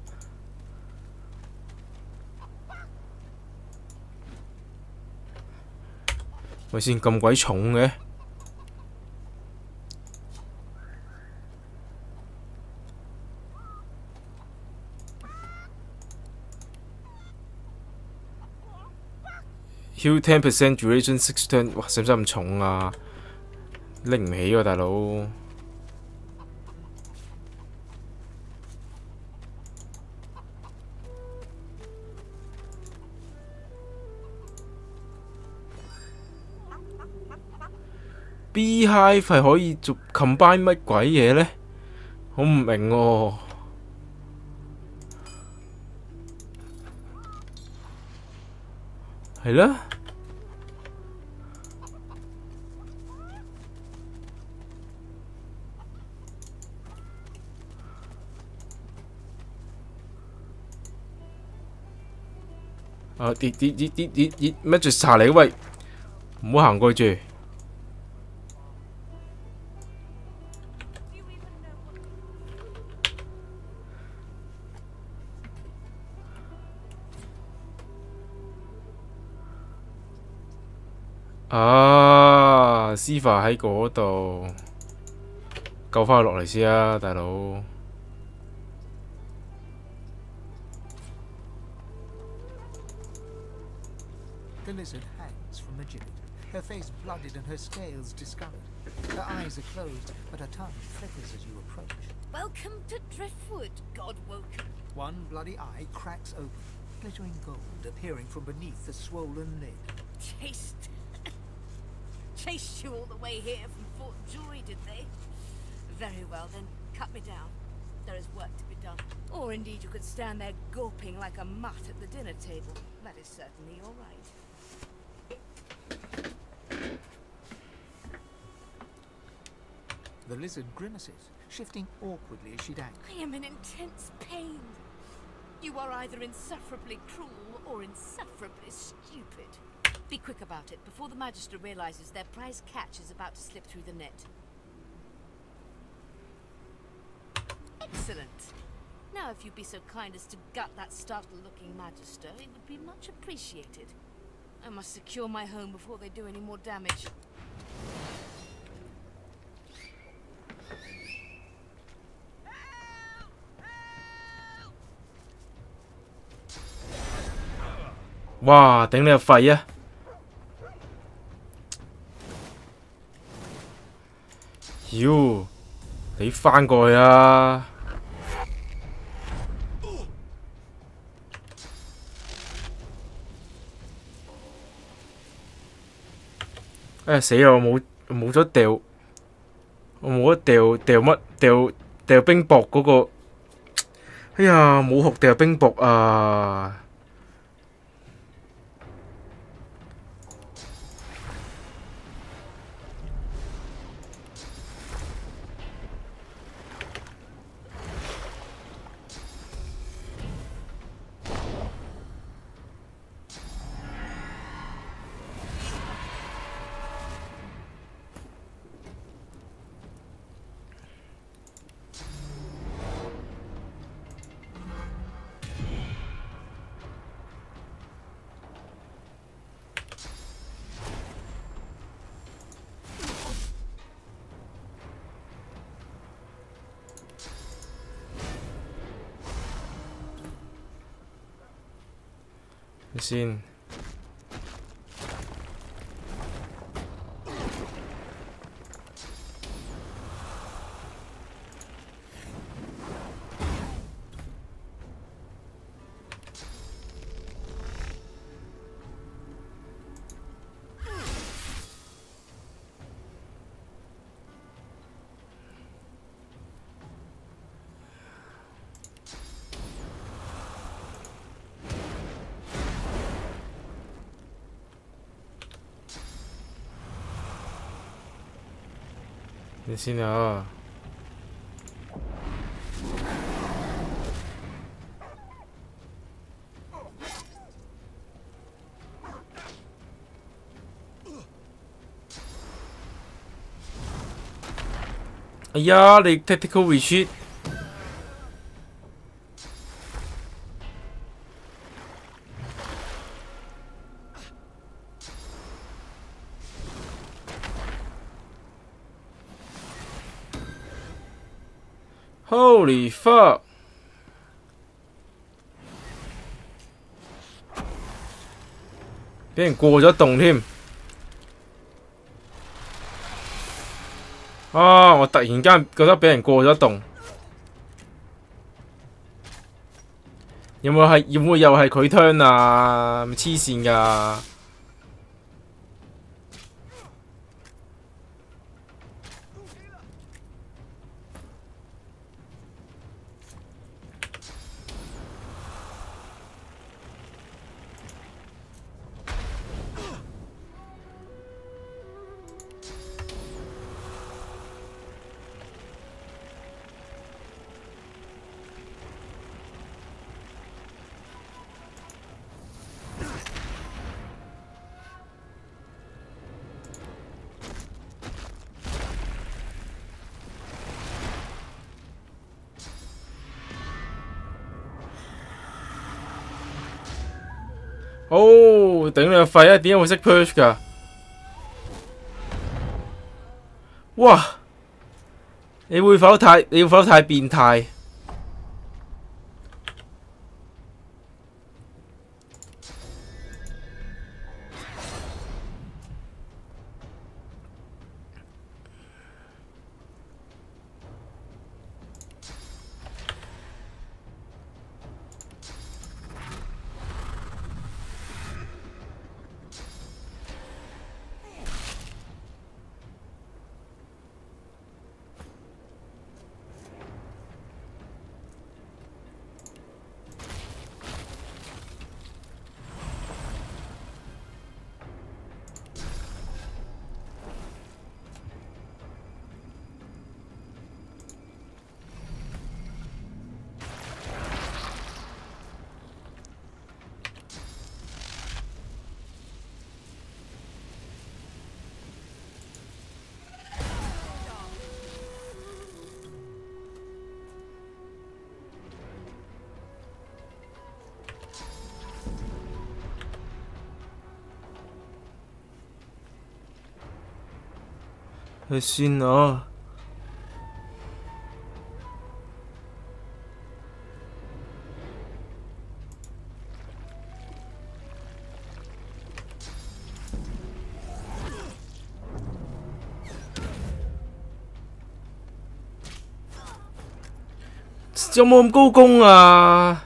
咪先咁鬼重嘅。Heal 10% duration 6 turn， 哇！使唔使咁重啊？拎唔起喎，大佬。Beehive 係可以做 combine 乜鬼嘢呢？我唔明喎。係啦。啊！跌咩住查嚟？喂，唔好行過住。啊 ，Siva 喺嗰度，救翻佢落嚟先啊，大佬。The lizard hangs from the gibbet, her face blooded and her scales discoloured. Her eyes are closed, but her tongue flickers as you approach. Welcome to Driftwood, Godwoken. One bloody eye cracks open, glittering gold appearing from beneath the swollen lid. Chased you all the way here from Fort Joy, did they? Very well then, cut me down. There is work to be done. Or indeed you could stand there gulping like a mutt at the dinner table. That is certainly your right. The lizard grimaces, shifting awkwardly as she dances. I am in intense pain. You are either insufferably cruel or insufferably stupid. Be quick about it before the Magister realizes their prize catch is about to slip through the net. Excellent. Now if you'd be so kind as to gut that startled-looking Magister, it would be much appreciated. I must secure my home before they do any more damage.哇！頂你個肺啊！妖，你翻過去啊！死啊！我冇咗掉，我冇得掉乜掉冰雹嗰個。哎呀，冇學掉冰雹啊！先。你先啊！哎呀，你 tactical retreat。Holy fuck！ 俾人過咗洞添。啊！我突然間覺得俾人過咗洞。有冇又係佢 turn 啊？咪黐線㗎！哦，頂你個肺啊！點解會識 purge 㗎？哇！你會否太變態？睇先啊！有冇咁高攻啊？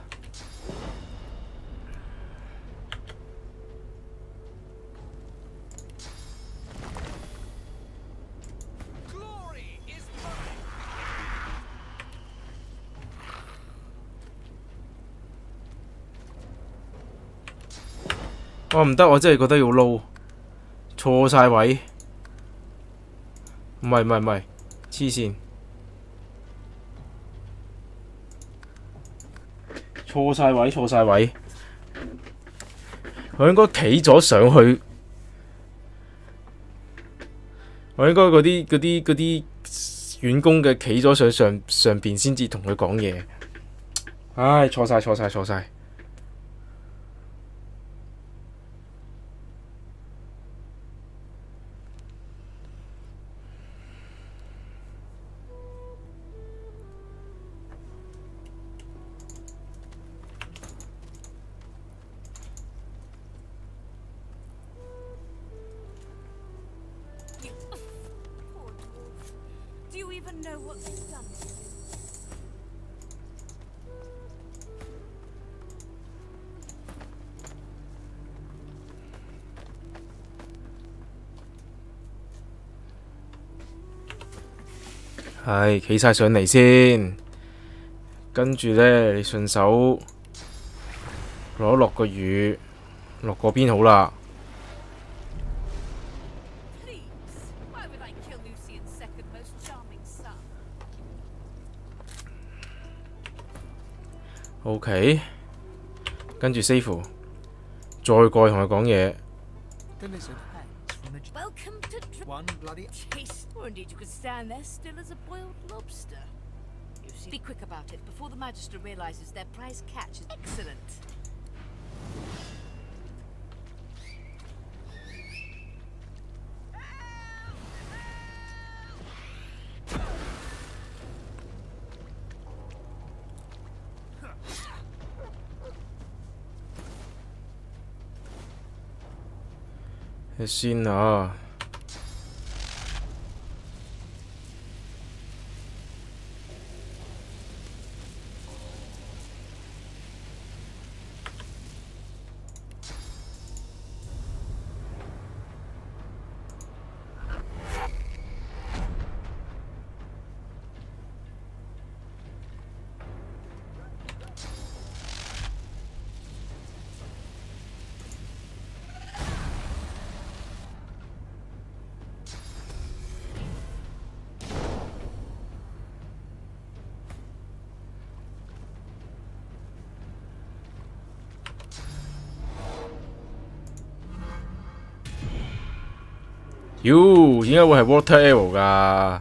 我唔得，我真係覺得要撈，錯晒位。唔係，黐線，錯晒位。我應該企咗上去，我應該嗰啲遠攻嘅企咗上邊先至同佢講嘢。唉，錯晒。Do you even know what they've done to you?係企晒上嚟先，跟住呢，你順手攞落個雨，落嗰邊好啦。OK， 跟住 save， 再過去同佢講嘢。Welcome to one bloody taste. Or indeed you could stand there still as a boiled lobster. You see, be quick about it before the Magister realizes their prize catch is excellent.睇先啊！妖，點解會係 Water Arrow 㗎？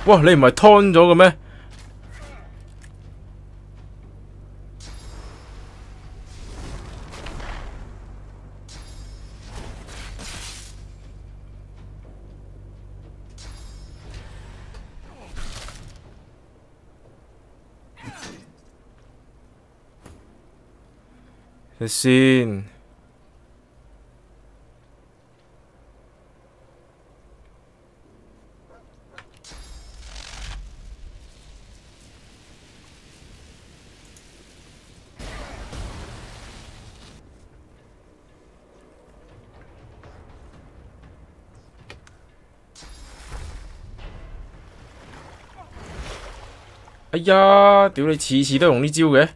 哇！你唔係劏咗嘅咩？睇先。哎呀，屌你次次都用呢招嘅。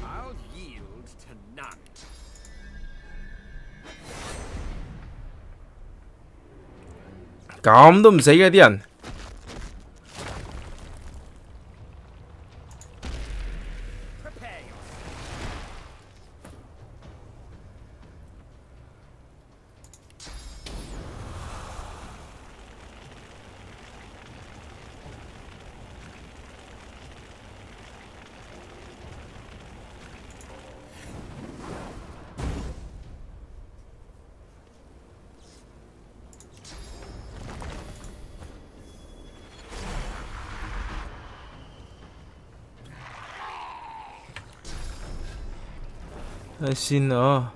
I'll yield to none. 咁都唔死嘅啲人。睇先啊！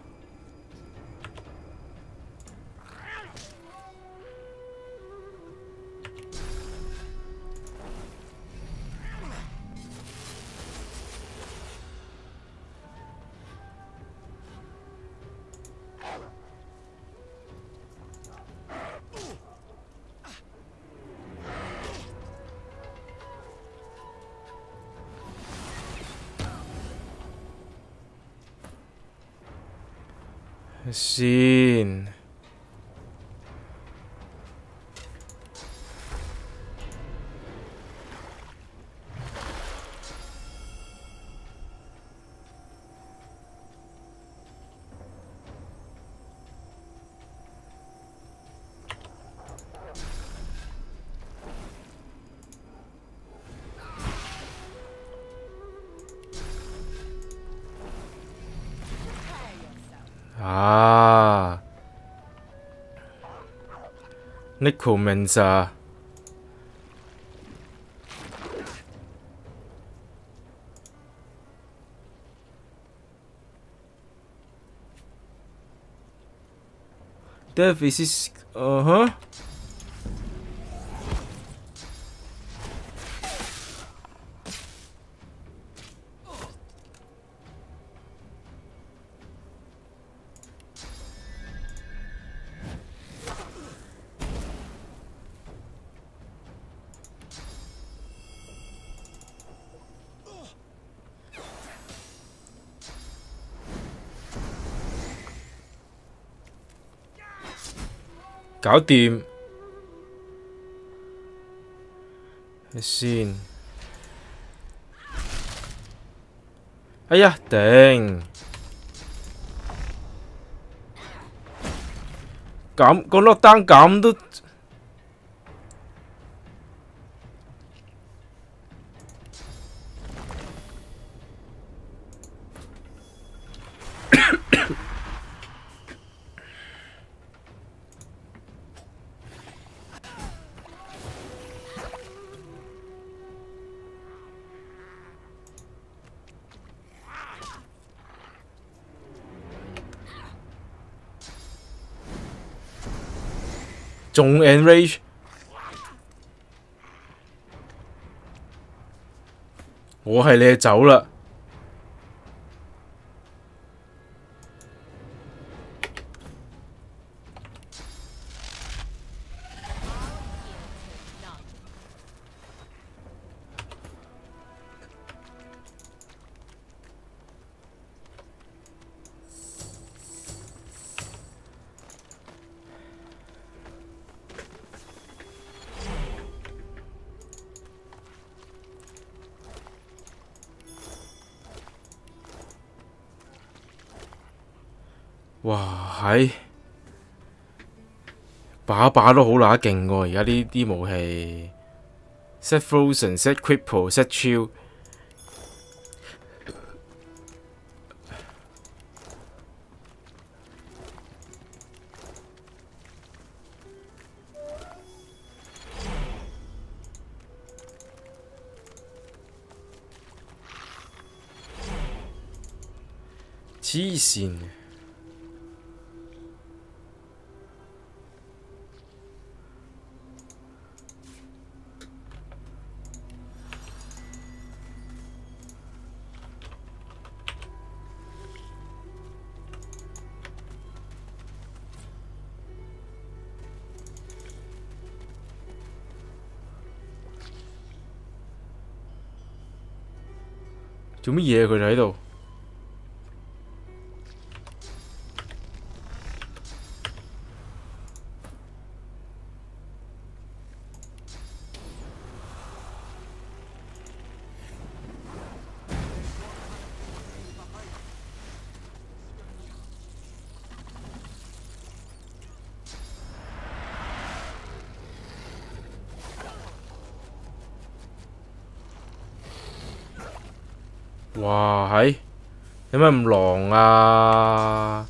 先。啊 ，Necromancer。Death is 搞掂。睇先。哎呀，頂！咁個落單咁都〜仲 enrage， 我係你就走啦。哇，係把把都好乸勁喎！而家呢啲武器 set frozen set cripple set chill。黐線！做乜嘢佢哋喺度？哇，係有咩咁狼啊？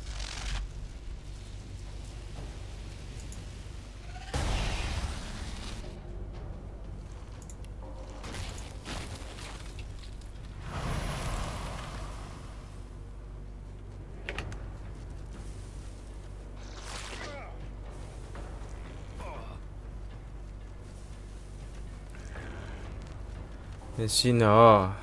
你先啊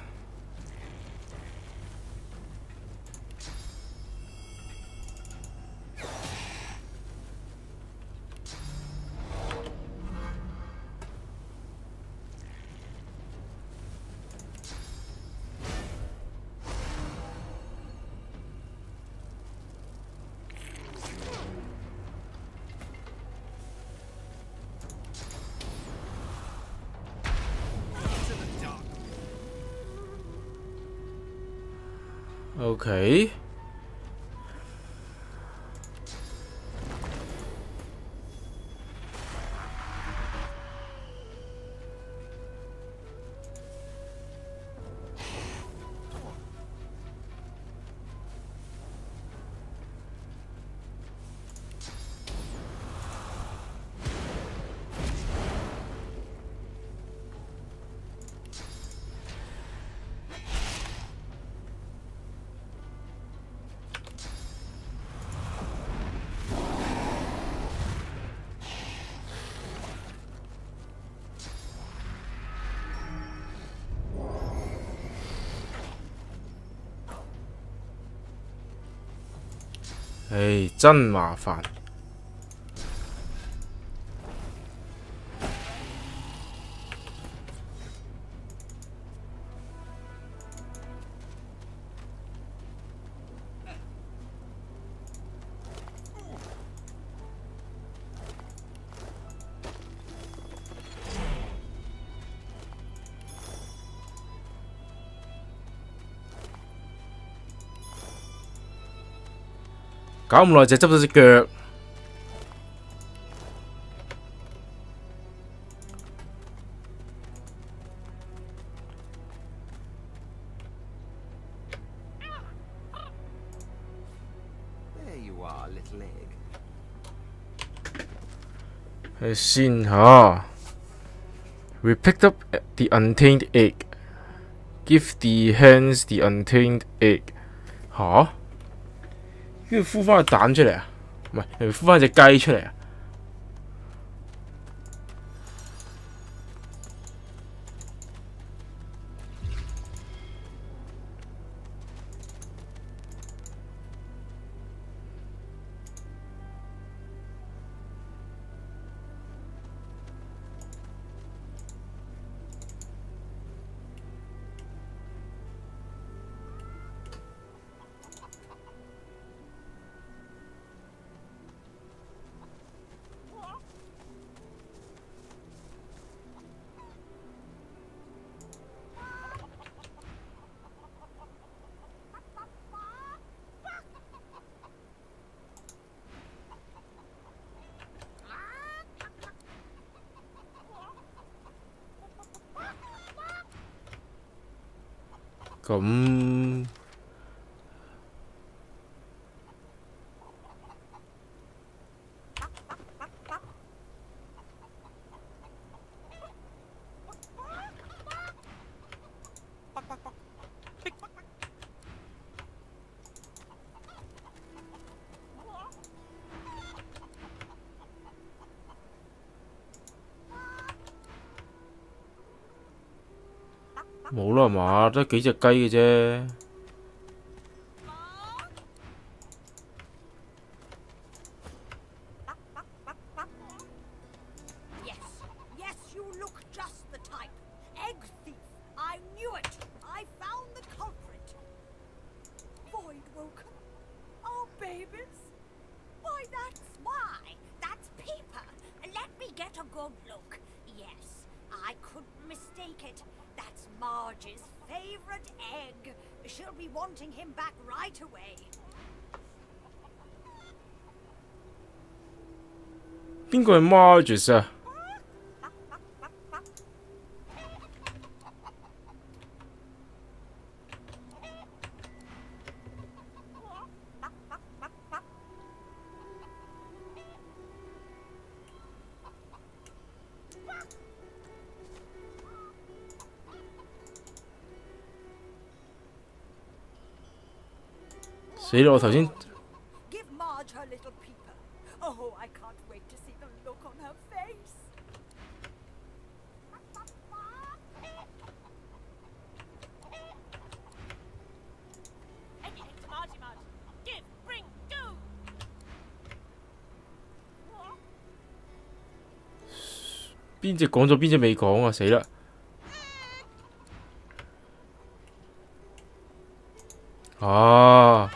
！OK。唉，真麻煩。搞咁耐就執咗隻腳。睇先吓。We picked up the untamed egg. Give the hens the untamed egg. 吓？跟住孵翻個蛋出嚟啊？唔係，係孵翻隻雞出嚟啊？咁冇啦係嘛，得幾隻雞嘅啫。Yes, yes, you look just the type. Egg thief. I knew it. I found the culprit. Void woken. Our babies. Why, that's Peeper. Let me get a good look. Yes, I couldn't mistake it. That's Marge's favorite egg. She'll be wanting him back right away. 邊個係 Marges 啊？死啦！我頭先 Give Marge her little peeper. Oh, I can't wait to see the look on her face. Anything to Margie, Marge. Give, bring, do. 邊隻講咗邊隻未講啊？死啦！啊！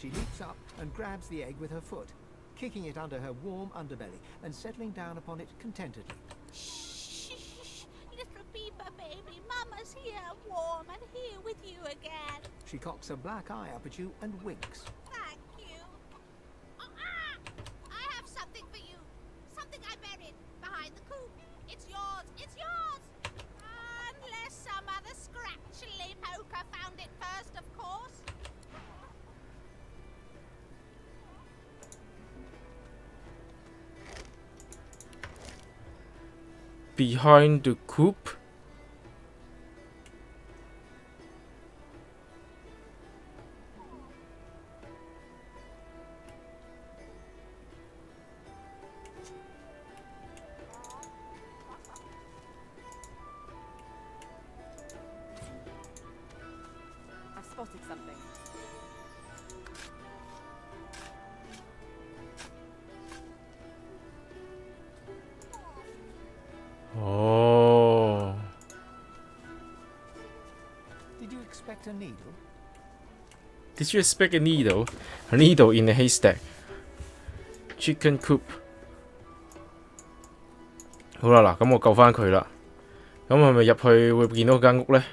She leaps up and grabs the egg with her foot, kicking it under her warm underbelly and settling down upon it contentedly. Shh, little Peeper baby. Mama's here, warm and here with you again. She cocks a black eye up at you and winks. Thank you. I have something for you. Something I buried behind the coop. It's yours. It's yours. Unless some other scratchly poker found it first, of course. Behind the coop. I've spotted something. Oh. Did you expect a needle? Did you expect a needle? A needle in a haystack. Chicken coop. 好啦，嗱，咁我救翻佢啦。咁係咪入去會見到間屋呢？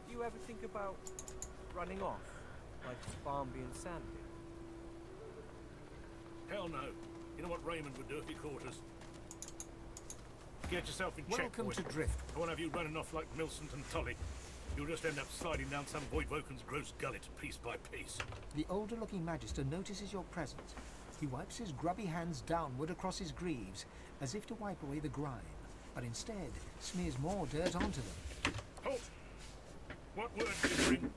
You ever think about running off, like Barnby and Sandy? Hell no. You know what Raymond would do if he caught us? Get yourself in check, Welcome boys. to Drift. I won't have you running off like Millicent and Tully. You'll just end up sliding down some Voidwoken's gross gullet piece by piece. The older-looking Magister notices your presence. He wipes his grubby hands downward across his greaves, as if to wipe away the grime, but instead smears more dirt onto them. Halt! What word do you bring?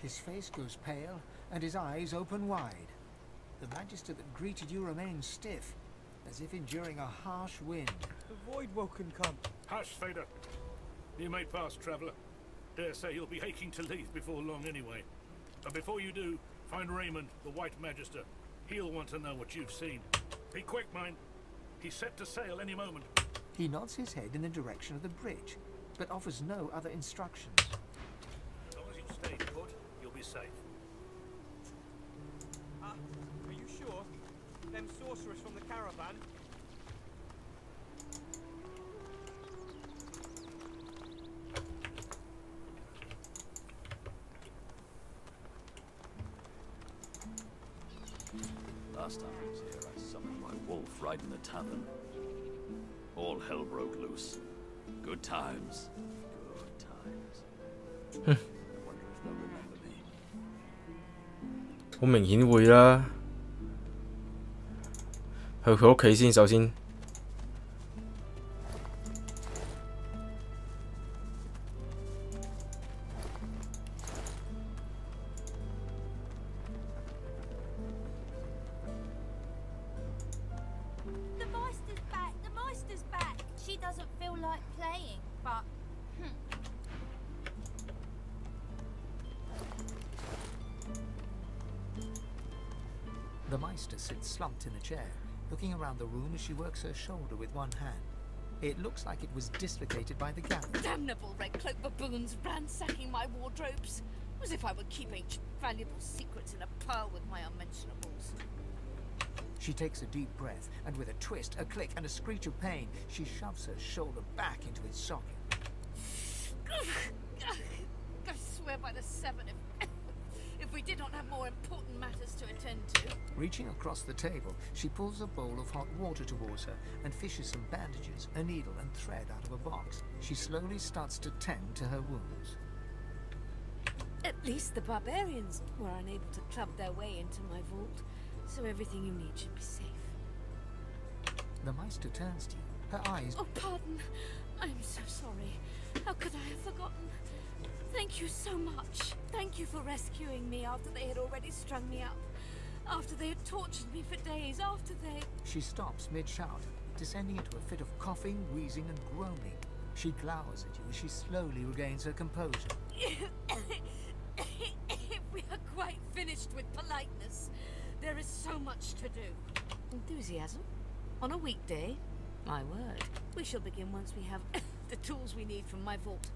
His face goes pale, and his eyes open wide. The Magister that greeted you remains stiff, as if enduring a harsh wind. The Voidwoken come. Hush, Fader. You may pass, traveller. Dare say you'll be aching to leave before long anyway. But before you do, find Raymond, the White Magister. He'll want to know what you've seen. Be quick, mind. He's set to sail any moment. He nods his head in the direction of the bridge, but offers no other instructions. As long as you stay put, you'll be safe. Are you sure? Them sorcerers from the caravan? Last time I was here, I summoned my wolf right in the tavern. All hell broke loose. Good times. Good times. I wonder if they'll remember me. 好明顯會啦。去佢屋企先，首先。The Meister's back. The Meister's back. She doesn't feel like playing, but. The Meister sits slumped in a chair, looking around the room as she works her shoulder with one hand. It looks like it was dislocated by the gallows. Damnable red cloak baboons ransacking my wardrobes, as if I were keeping valuable secrets in a pile with my unmentionables. She takes a deep breath, and with a twist, a click, and a screech of pain, she shoves her shoulder back into its socket. I swear by the seven, if we did not have more important matters to attend to. Reaching across the table, she pulls a bowl of hot water towards her and fishes some bandages, a needle, and thread out of a box. She slowly starts to tend to her wounds. At least the barbarians were unable to club their way into my vault, so everything you need should be safe. The Meister turns to you, her eyes... Oh, pardon. I'm so sorry. How could I have forgotten? Thank you so much. Thank you for rescuing me after they had already strung me up. After they had tortured me for days, after they... She stops mid-shout, descending into a fit of coughing, wheezing, and groaning. She glowers at you as she slowly regains her composure. We are quite finished with politeness. There is so much to do. Enthusiasm? On a weekday? My word. We shall begin once we have the tools we need from my vault.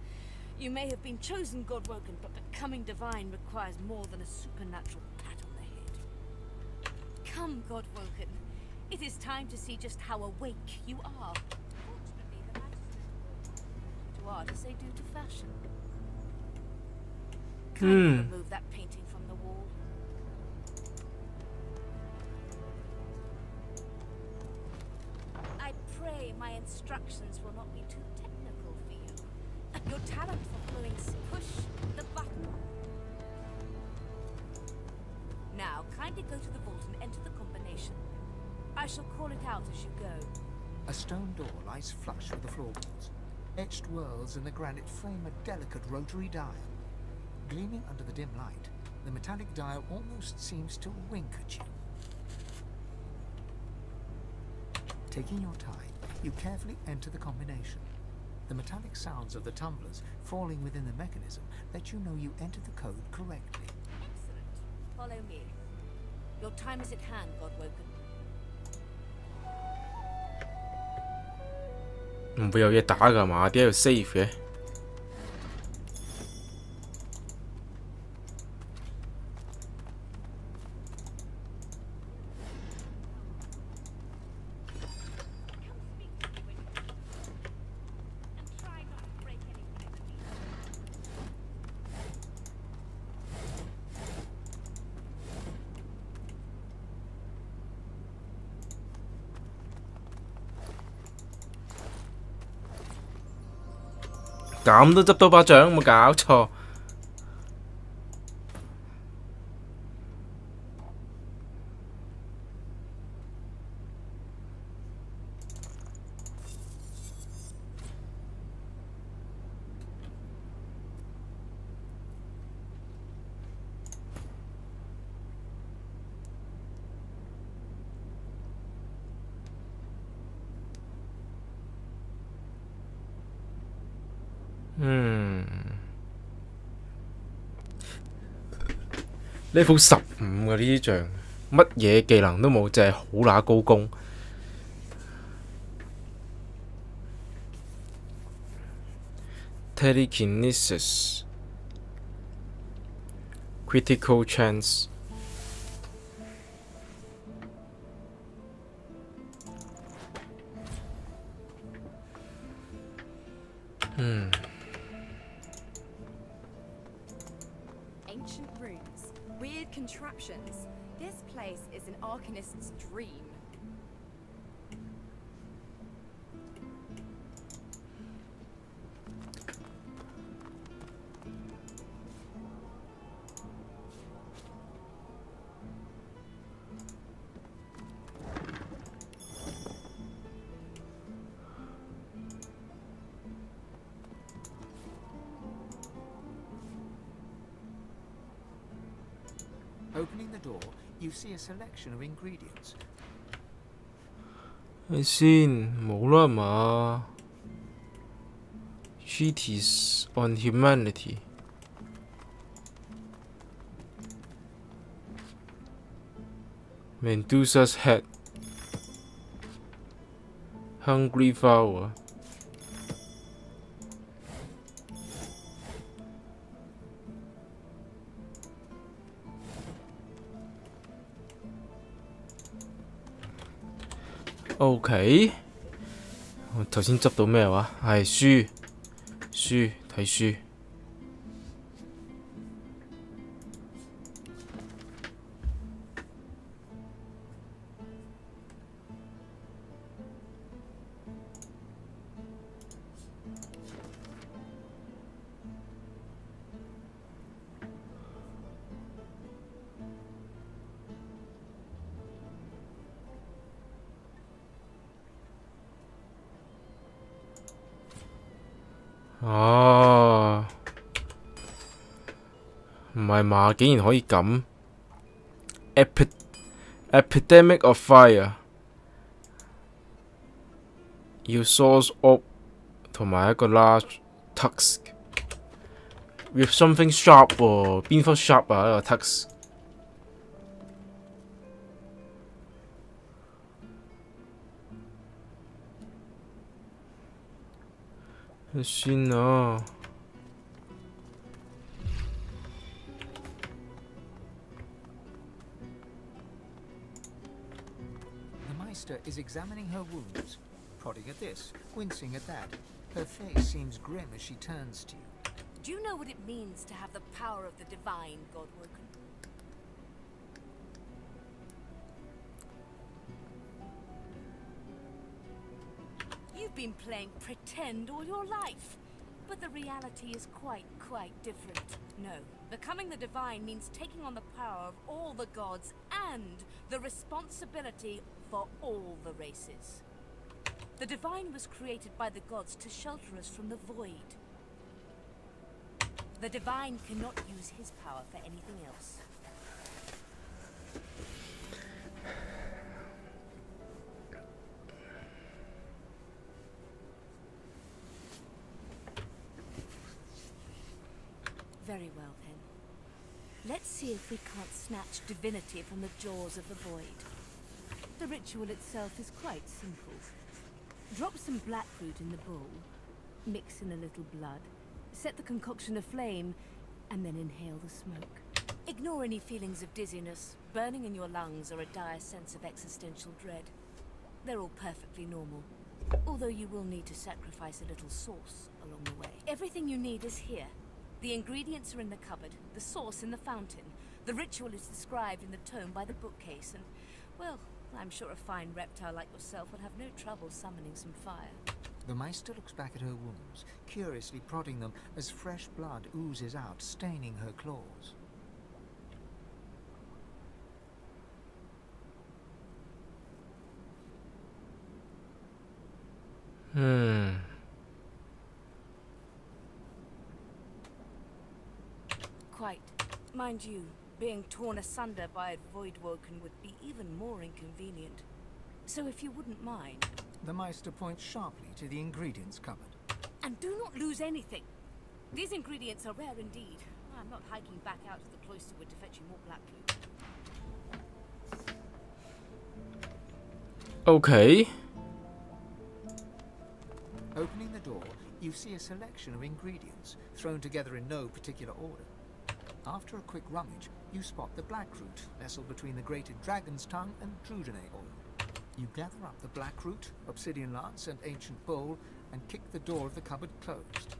You may have been chosen Godwoken, but becoming divine requires more than a supernatural pat on the head. Come, Godwoken. It is time to see just how awake you are. Fortunately, the magistrates to art as they do to fashion. Kindly remove that painting from the wall. I pray my instructions will not be too technical for you. Your talent for blowing push the button. Now, kindly go to the vault and enter the combination. I shall call it out as you go. A stone door lies flush with the floorboards. Etched whorls in the granite frame a delicate rotary dial. Gleaming under the dim light, the metallic dial almost seems to wink at you. Taking your time, you carefully enter the combination. The metallic sounds of the tumblers falling within the mechanism let you know you entered the code correctly. Excellent. Follow me. Your time is at hand, Godwoken. 唔會有嘢打㗎嘛？點解要 save 嘅？咁都執到把掌，冇搞錯。level 15嘅呢啲像，乜嘢技能都冇，淨係好乸高攻。Telekinesis Critical Chance Ancient runes, weird contraptions. This place is an Arcanist's dream. Opening the door, you see a selection of ingredients. 睇先，冇啦嘛 ？Treatise on Humanity。Medusa's Head。Hungry Flower。OK， 我頭先執到咩話？係書，睇書。哦，唔係嘛？竟然可以咁 Epidemic of Fire， 要 Source Orb 同埋一個 Large Tusk with something sharp 喎，邊忽 sharp 啊？一個 Tusk。算啦。The Meister is examining her wounds, prodding at this, wincing at that. Her face seems grim as she turns to you. Do you know what it means to have the power of the divine, Godwoken? You've been playing pretend all your life, but the reality is quite different. No, becoming the divine means taking on the power of all the gods and the responsibility for all the races. The divine was created by the gods to shelter us from the void. The divine cannot use his power for anything else. Very well, then. Let's see if we can't snatch divinity from the jaws of the void. The ritual itself is quite simple. Drop some blackroot in the bowl, mix in a little blood, set the concoction aflame, and then inhale the smoke. Ignore any feelings of dizziness, burning in your lungs, or a dire sense of existential dread. They're all perfectly normal, although you will need to sacrifice a little sauce along the way. Everything you need is here. The ingredients are in the cupboard, the source in the fountain. The ritual is described in the tome by the bookcase, and, well, I'm sure a fine reptile like yourself would have no trouble summoning some fire. The Meister looks back at her wounds, curiously prodding them as fresh blood oozes out, staining her claws. Quite. Mind you, being torn asunder by a Voidwoken would be even more inconvenient. So if you wouldn't mind... The Meister points sharply to the ingredients cupboard. And do not lose anything. These ingredients are rare indeed. I'm not hiking back out to the cloisterwood to fetch you more blackroot. Okay. Opening the door, you see a selection of ingredients, thrown together in no particular order. After a quick rummage, you spot the blackroot nestled between the grated dragon's tongue and Drudene oil. You gather up the blackroot, obsidian lance, and ancient bowl, and kick the door of the cupboard closed.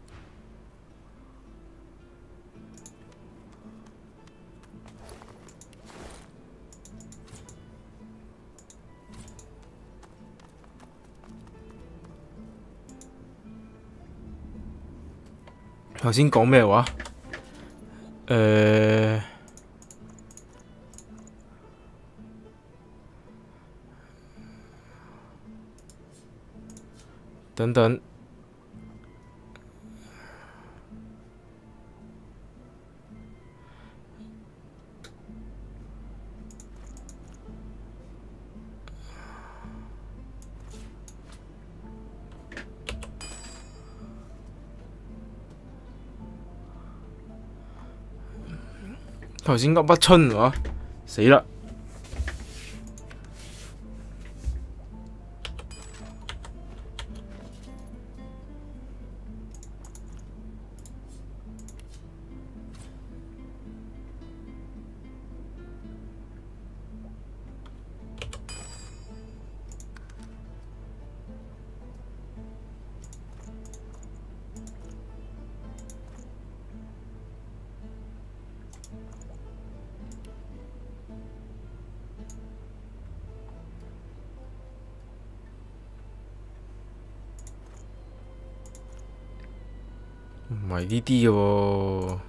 頭先講咩話？等等。頭先噏乜春話？死啦！唔係呢啲嘅喎。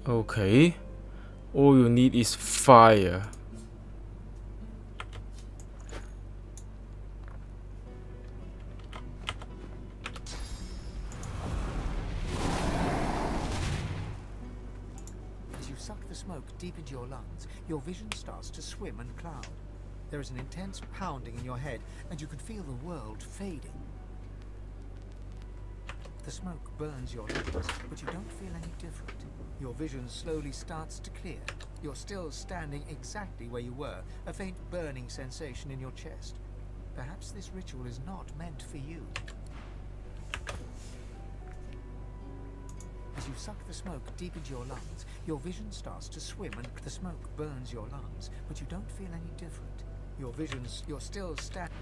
Okay, all you need is fire. As you suck the smoke deep into your lungs, your vision starts to swim and cloud. There is an intense pounding in your head, and you can feel the world fading. The smoke burns your lungs, but you don't feel any different. Your vision slowly starts to clear. You're still standing exactly where you were, a faint burning sensation in your chest. Perhaps this ritual is not meant for you. As you suck the smoke deep into your lungs, your vision starts to swim and the smoke burns your lungs, but you don't feel any different. You're still standing.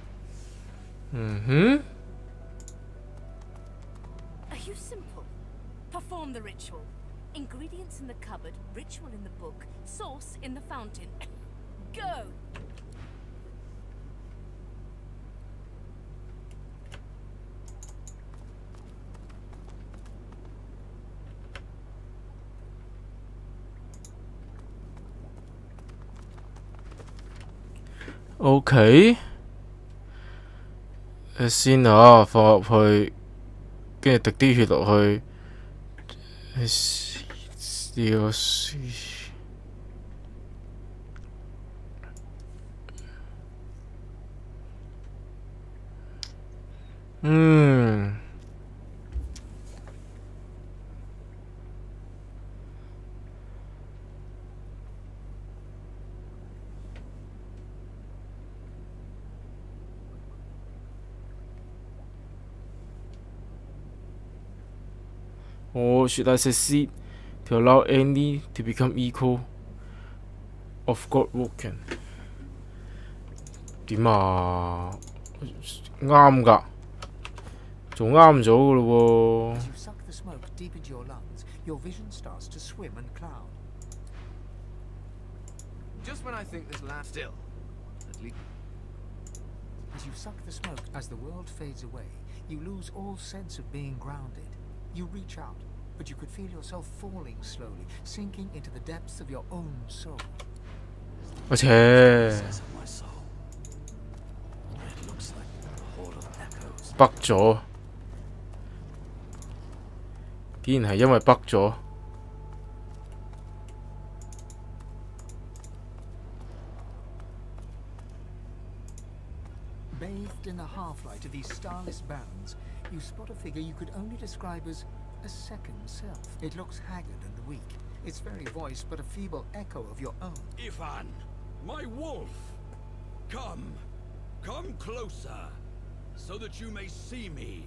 Are you simple? Perform the ritual. Ingredients in the cupboard, ritual in the book, source in the fountain. Go! OK， 先啊，放入去，跟住滴啲血落去。呢個Or should I succeed to allow any to become equal of God Woken？ 點啊？啱㗎，仲啱咗㗎咯喎。As you suck the smoke deep into your lungs, your vision starts to swim and cloud. Just when I think this last still, at least. As you suck the smoke, as the world fades away, you lose all sense of being grounded. You reach out, but you could feel yourself falling slowly, sinking into the depths of your own soul. 我切，北咗，竟然係因為北咗。Bathed in the half-light of these starless bands, you spot a figure you could only describe as a second self. It looks haggard and weak, its very voice but a feeble echo of your own. Ivan, my wolf! Come closer, so that you may see me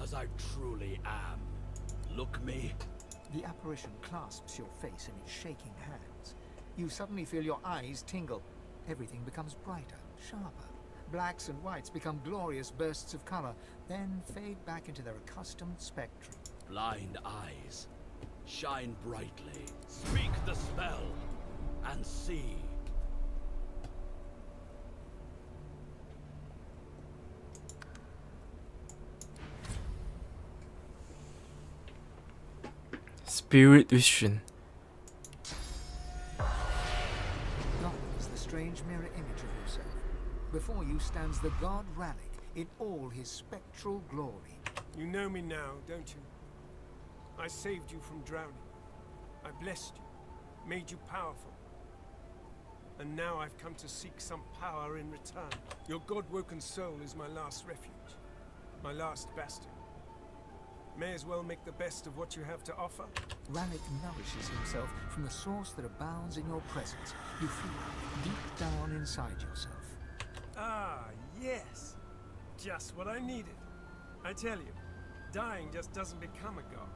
as I truly am. Look me. The apparition clasps your face in its shaking hands. You suddenly feel your eyes tingle. Everything becomes brighter, sharper. Blacks and whites become glorious bursts of color, then fade back into their accustomed spectrum. Blind eyes, shine brightly. Speak the spell, and see. Spirit vision. God is the strange mirror image of yourself. Before you stands the god Ralik in all his spectral glory. You know me now, don't you? I saved you from drowning. I blessed you, made you powerful. And now I've come to seek some power in return. Your god-woken soul is my last refuge, my last bastion. May as well make the best of what you have to offer. Ralik nourishes himself from the source that abounds in your presence. You feel deep down inside yourself. Ah, yes. Just what I needed. I tell you, dying just doesn't become a god.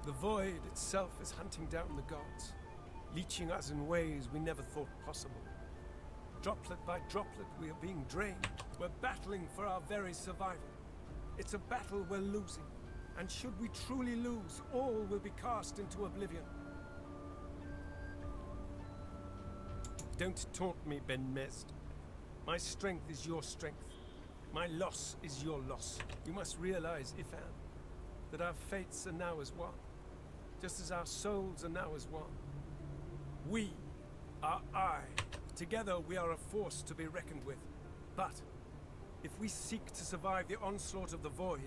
The void itself is hunting down the gods, leeching us in ways we never thought possible. Droplet by droplet, we are being drained. We're battling for our very survival. It's a battle we're losing, and should we truly lose, all will be cast into oblivion. Don't taunt me, Ben Mezd. My strength is your strength. My loss is your loss. You must realize, Ifan, that our fates are now as one, just as our souls are now as one. We are I. Together we are a force to be reckoned with. But if we seek to survive the onslaught of the Void,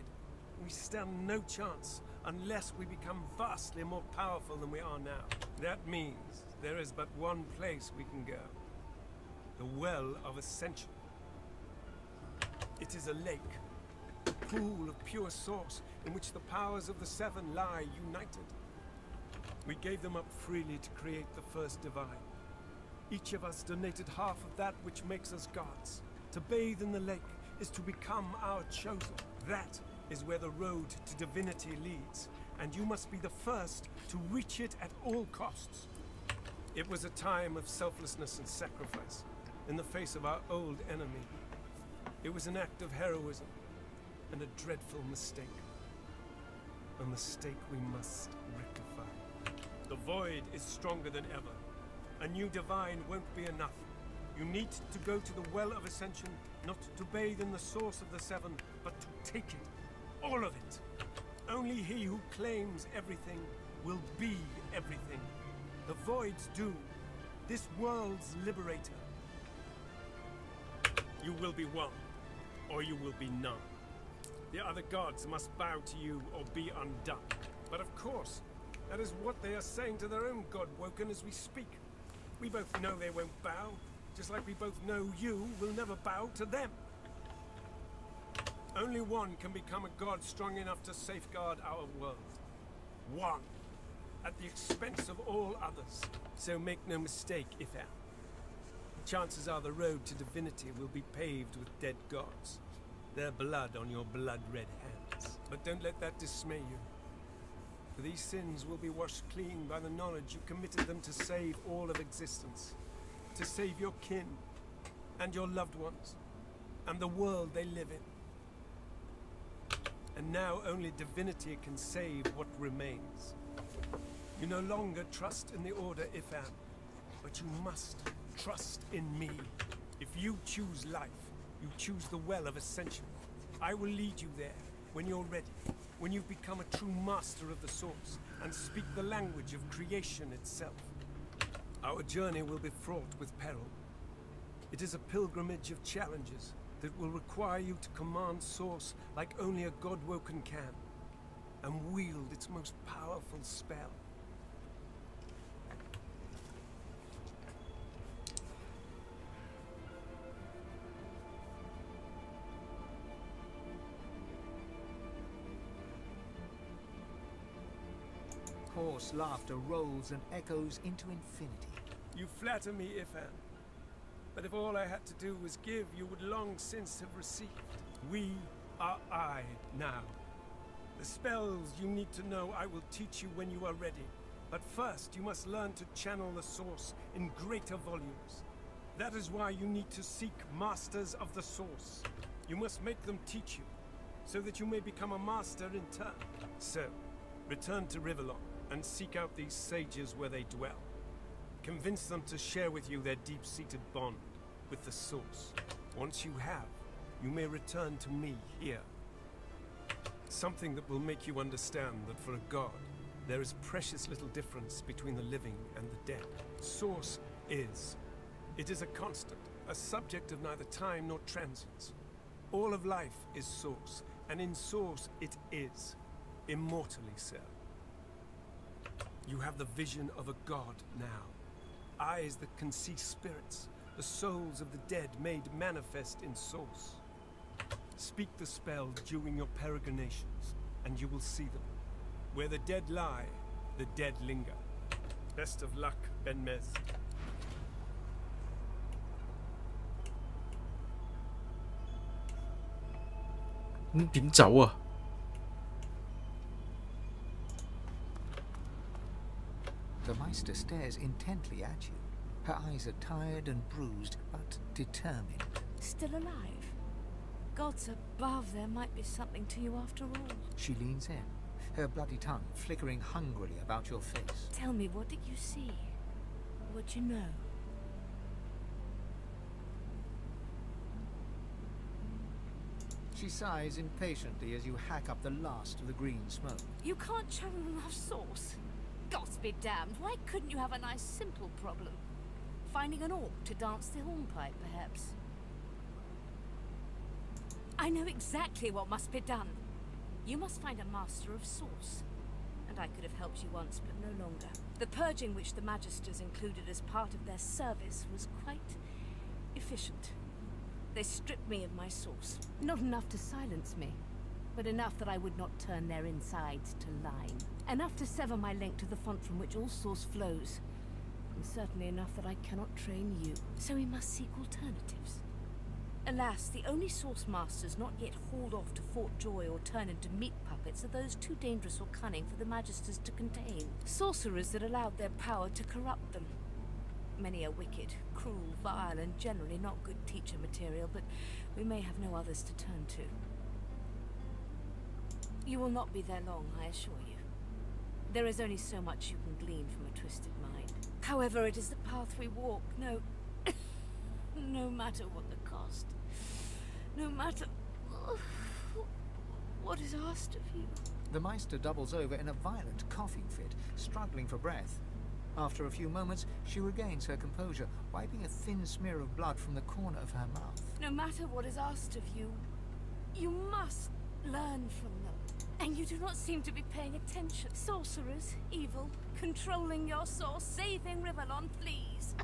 we stand no chance unless we become vastly more powerful than we are now. That means there is but one place we can go. The Well of Ascension. It is a lake, a pool of pure source in which the powers of the Seven lie united. We gave them up freely to create the first divine. Each of us donated half of that which makes us gods. To bathe in the lake is to become our chosen. That is where the road to divinity leads, and you must be the first to reach it at all costs. It was a time of selflessness and sacrifice in the face of our old enemy. It was an act of heroism and a dreadful mistake. A mistake we must rectify. The Void is stronger than ever. A new divine won't be enough. You need to go to the Well of Ascension, not to bathe in the source of the Seven, but to take it. All of it. Only he who claims everything will be everything. The Void's doom. This world's liberator. You will be one, or you will be none. The other gods must bow to you or be undone. But of course, that is what they are saying to their own God-woken as we speak. We both know they won't bow, just like we both know you will never bow to them. Only one can become a god strong enough to safeguard our world. One. At the expense of all others. So make no mistake, Ifan. Chances are the road to divinity will be paved with dead gods. Their blood on your blood-red hands. But don't let that dismay you. For these sins will be washed clean by the knowledge you committed them to save all of existence. To save your kin, and your loved ones, and the world they live in. And now only divinity can save what remains. You no longer trust in the Order, Ifan, but you must trust in me. If you choose life, you choose the Well of Ascension. I will lead you there when you're ready, when you've become a true master of the Source and speak the language of creation itself. Our journey will be fraught with peril. It is a pilgrimage of challenges that will require you to command Source like only a God-woken can, and wield its most powerful spell. Hoarse laughter rolls and echoes into infinity. You flatter me, Ifan. But if all I had to do was give, you would long since have received. We are I now. The spells you need to know I will teach you when you are ready. But first, you must learn to channel the Source in greater volumes. That is why you need to seek masters of the source. You must make them teach you, so that you may become a master in turn. So, return to Rivellon and seek out these sages where they dwell. Convince them to share with you their deep-seated bond with the source. Once you have, you may return to me here. Something that will make you understand that for a god, there is precious little difference between the living and the dead. Source is. It is a constant, a subject of neither time nor transience. All of life is source, and in source it is, immortally so. You have the vision of a god now. Eyes that can see spirits, the souls of the dead made manifest in source. Speak the spell during your peregrinations, and you will see them. Where the dead lie, the dead linger. Best of luck, Ben Mez.點走啊？ The Meister stares intently at you. Her eyes are tired and bruised, but determined. Still alive? Gods above, there might be something to you after all. She leans in, her bloody tongue flickering hungrily about your face. Tell me, what did you see? What you know? She sighs impatiently as you hack up the last of the green smoke. You can't channel enough sauce. Gods be damned, why couldn't you have a nice simple problem? Finding an orc to dance the hornpipe, perhaps? I know exactly what must be done. You must find a master of sauce. And I could have helped you once, but no longer. The purging which the Magisters included as part of their service was quite efficient. They stripped me of my sauce. Not enough to silence me, but enough that I would not turn their insides to lime. Enough to sever my link to the font from which all source flows. And certainly enough that I cannot train you. So we must seek alternatives. Alas, the only source masters not yet hauled off to Fort Joy or turned into meat puppets are those too dangerous or cunning for the Magisters to contain. Sorcerers that allowed their power to corrupt them. Many are wicked, cruel, vile, and generally not good teacher material, but we may have no others to turn to. You will not be there long, I assure you. There is only so much you can glean from a twisted mind. However, it is the path we walk, no matter what the cost. No matter what is asked of you. The Meister doubles over in a violent coughing fit, struggling for breath. After a few moments, she regains her composure, wiping a thin smear of blood from the corner of her mouth. No matter what is asked of you, you must learn from them. And you do not seem to be paying attention. Sorcerers, evil, controlling your source, saving Rivellon, please.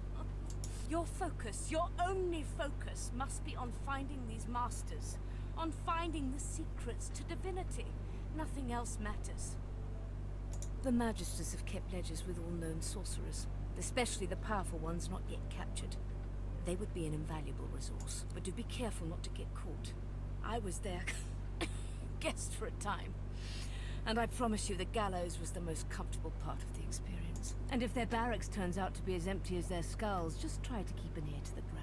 Your focus, your only focus, must be on finding these masters, on finding the secrets to divinity. Nothing else matters. The Magisters have kept ledgers with all known sorcerers, especially the powerful ones not yet captured. They would be an invaluable resource, but do be careful not to get caught. I was their guest for a time, and I promise you the gallows was the most comfortable part of the experience. And if their barracks turns out to be as empty as their skulls, just try to keep an ear to the ground.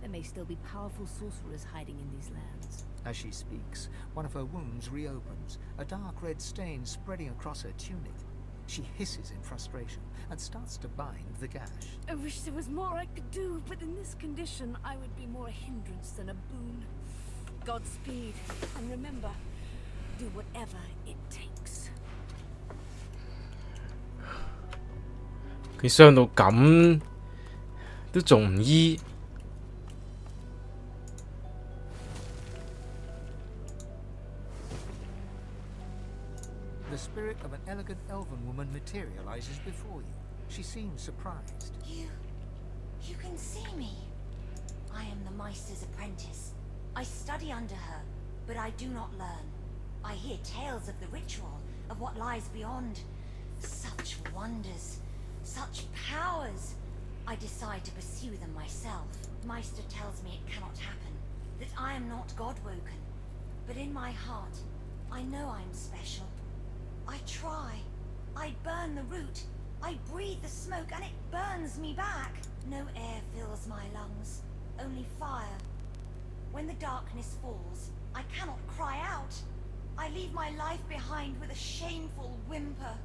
There may still be powerful sorcerers hiding in these lands. As she speaks, one of her wounds reopens, a dark red stain spreading across her tunic. She hisses in frustration and starts to bind the gash. I wish there was more I could do, but in this condition, I would be more a hindrance than a boon. Godspeed, and remember, do whatever it takes. 佢傷到咁，都仲唔醫？ The spirit of an elegant elven woman materializes before you. She seems surprised. You can see me. I am the Meister's apprentice. I study under her, but I do not learn. I hear tales of the ritual, of what lies beyond. Such wonders, such powers. I decide to pursue them myself. Meister tells me it cannot happen, that I am not God-woken. But in my heart, I know I'm special. I try. I burn the root. I breathe the smoke and it burns me back. No air fills my lungs, only fire. When the darkness falls, I cannot cry out. I leave my life behind with a shameful whimper.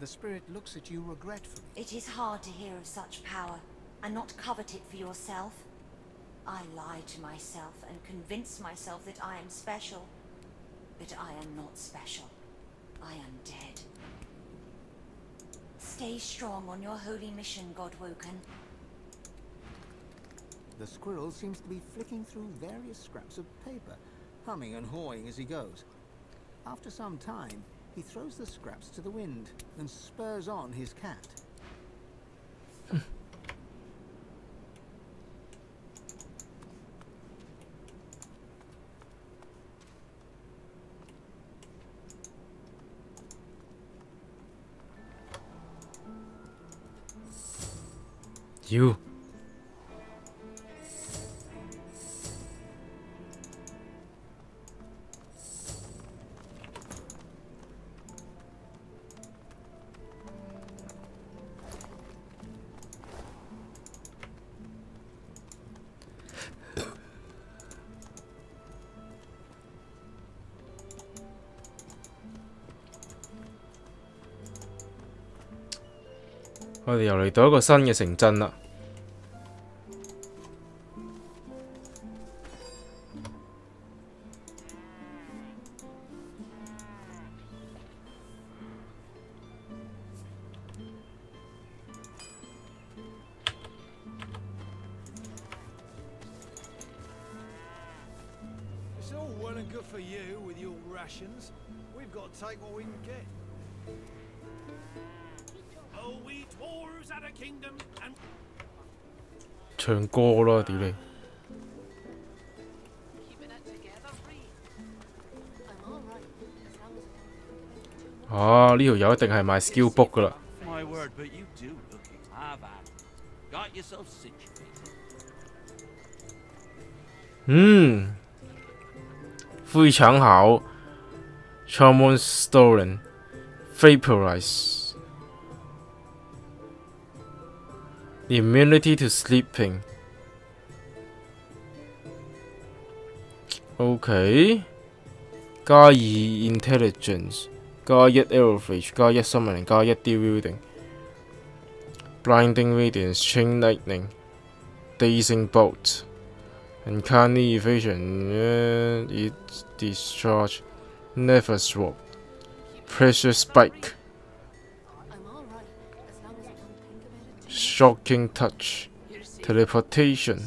The spirit looks at you regretfully. It is hard to hear of such power and not covet it for yourself. I lie to myself and convince myself that I am special. But I am not special. I am dead. Stay strong on your holy mission, Godwoken. The squirrel seems to be flicking through various scraps of paper, humming and hawing as he goes. After some time, he throws the scraps to the wind and spurs on his cat. You. 我哋又嚟到一個新嘅城鎮啦。It's all well and good for you with your rations. We've got to take what we can get. Oh, we tours at a kingdom and 唱歌咯，屌你！啊，呢條友一定係賣 skill book 噶啦。 My word, but you do looking have at it. Got yourself situated. 非常好 ，Charmon Stolen, Vaporize, Immunity to Sleeping. OK， 加2 Intelligence， 加1 Aerofage， 加1 Summoning， 加1 Deal Blinding Radiance, Chain Lightning, Dazing Bolt, Uncanny Evasion, it Discharge, Never Swap, Pressure Spike, Shocking Touch, Teleportation,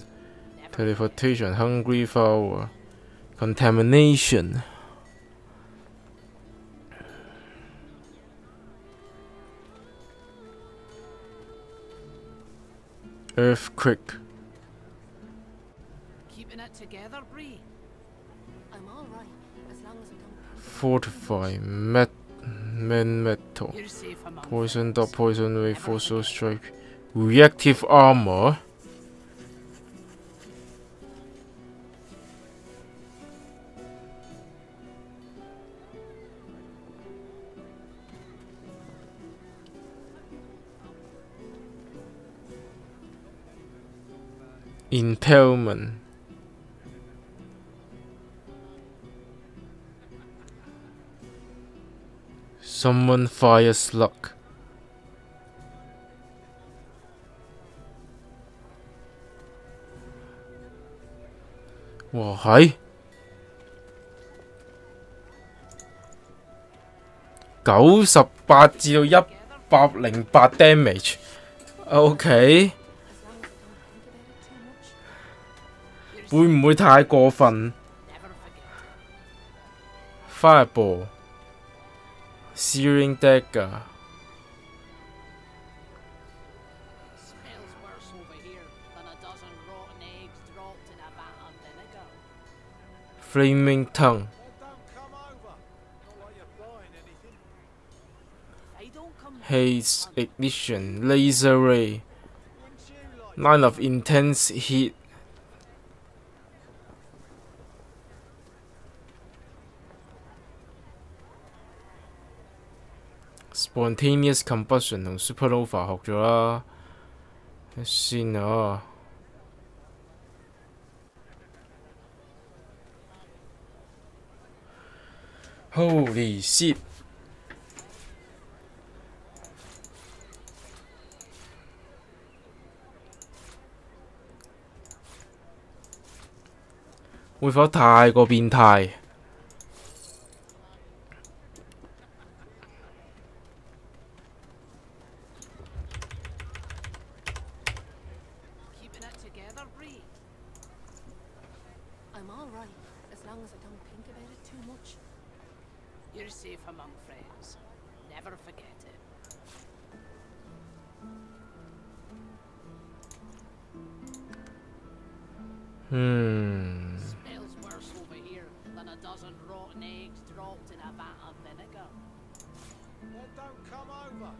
Hungry Flower, Contamination. Earthquake. Keeping it together, Bree. I'm all right as long as I don't. Fortify. Metal. Poison dot poison wave. Force strike. Reactive armor. Impalement. Summon Fire Slug. Wow, hi. 98至到108 damage。OK。 會唔會太過分 ？Fireball, Searing Dagger, Smells worse over here than a dozen rotten eggs dropped in a vat of vinegar. Flaming Tongue, Haze Ignition, Laser Ray, Line of Intense Heat. Spontaneous Combustion 同 Supernova 學咗啦先啊。Holy shit！ 會否太過變態？ Keeping it together, Bree. I'm all right, as long as I don't think about it too much. You're safe among friends. Never forget it. Smells worse over here than a dozen rotten eggs dropped in a vat of vinegar. Then don't come over. Not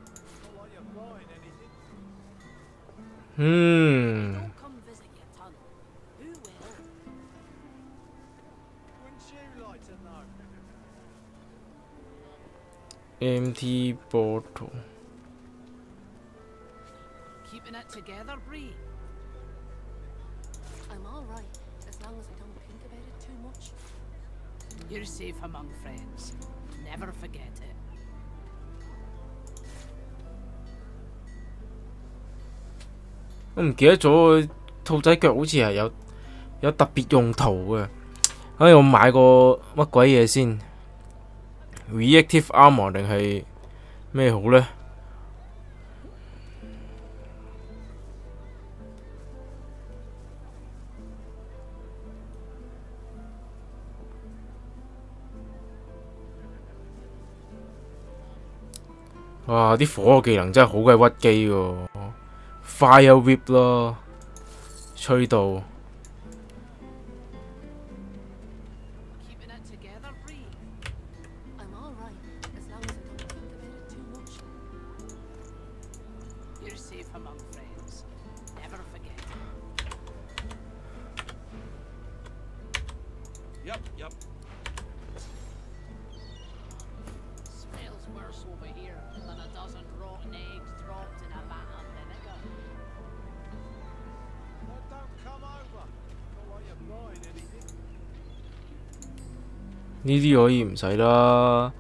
like you're buying anything. Don't come visit your tunnel. Who will? Wouldn't you like to know? Empty bottle. Keeping it together, Bree. I'm all right, as long as I don't think about it too much. You're safe among friends. Never forget it. 我唔記得咗兔仔腳好似係有特別用途嘅。我買過乜鬼嘢先 ？Reactive armor 定係咩好呢？哇！啲火嘅技能真係好鬼屈機喎 ，Fire Whip 咯，吹到。Keeping it together, Bree. I'm all right, as long as I don't think about it too much. You're safe among friends. Never forget it. Yep. Smells worse over here than a dozen rotten eggs dropped in a vat of vinegar. Then don't come over. Not like you're buying anything. 呢啲可以唔使啦，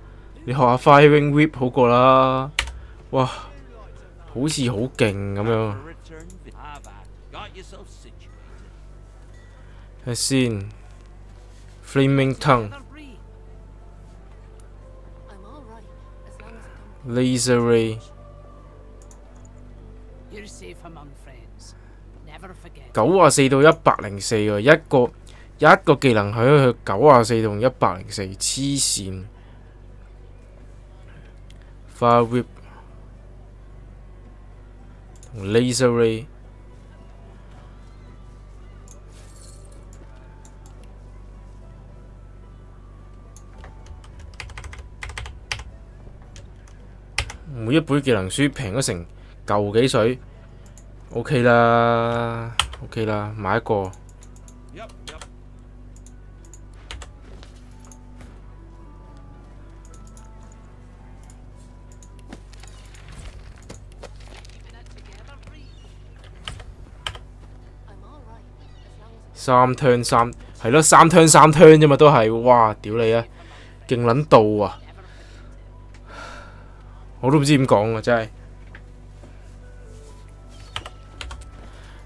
你學下 Firing Whip 好過啦。哇，好似好勁咁樣。睇下先 ，Flaming Tongue。Laser Ray 94到104喎，一個技能可以去94同104，黐線。Fire Whip 同 Laser Ray 每一本技能書平咗成嚿幾水 ，OK 啦，OK 啦，買一個。三 turn 三係咯，三 turn 啫嘛，都係，哇！屌你啊，勁撚到啊！我都唔知點講啊，真係。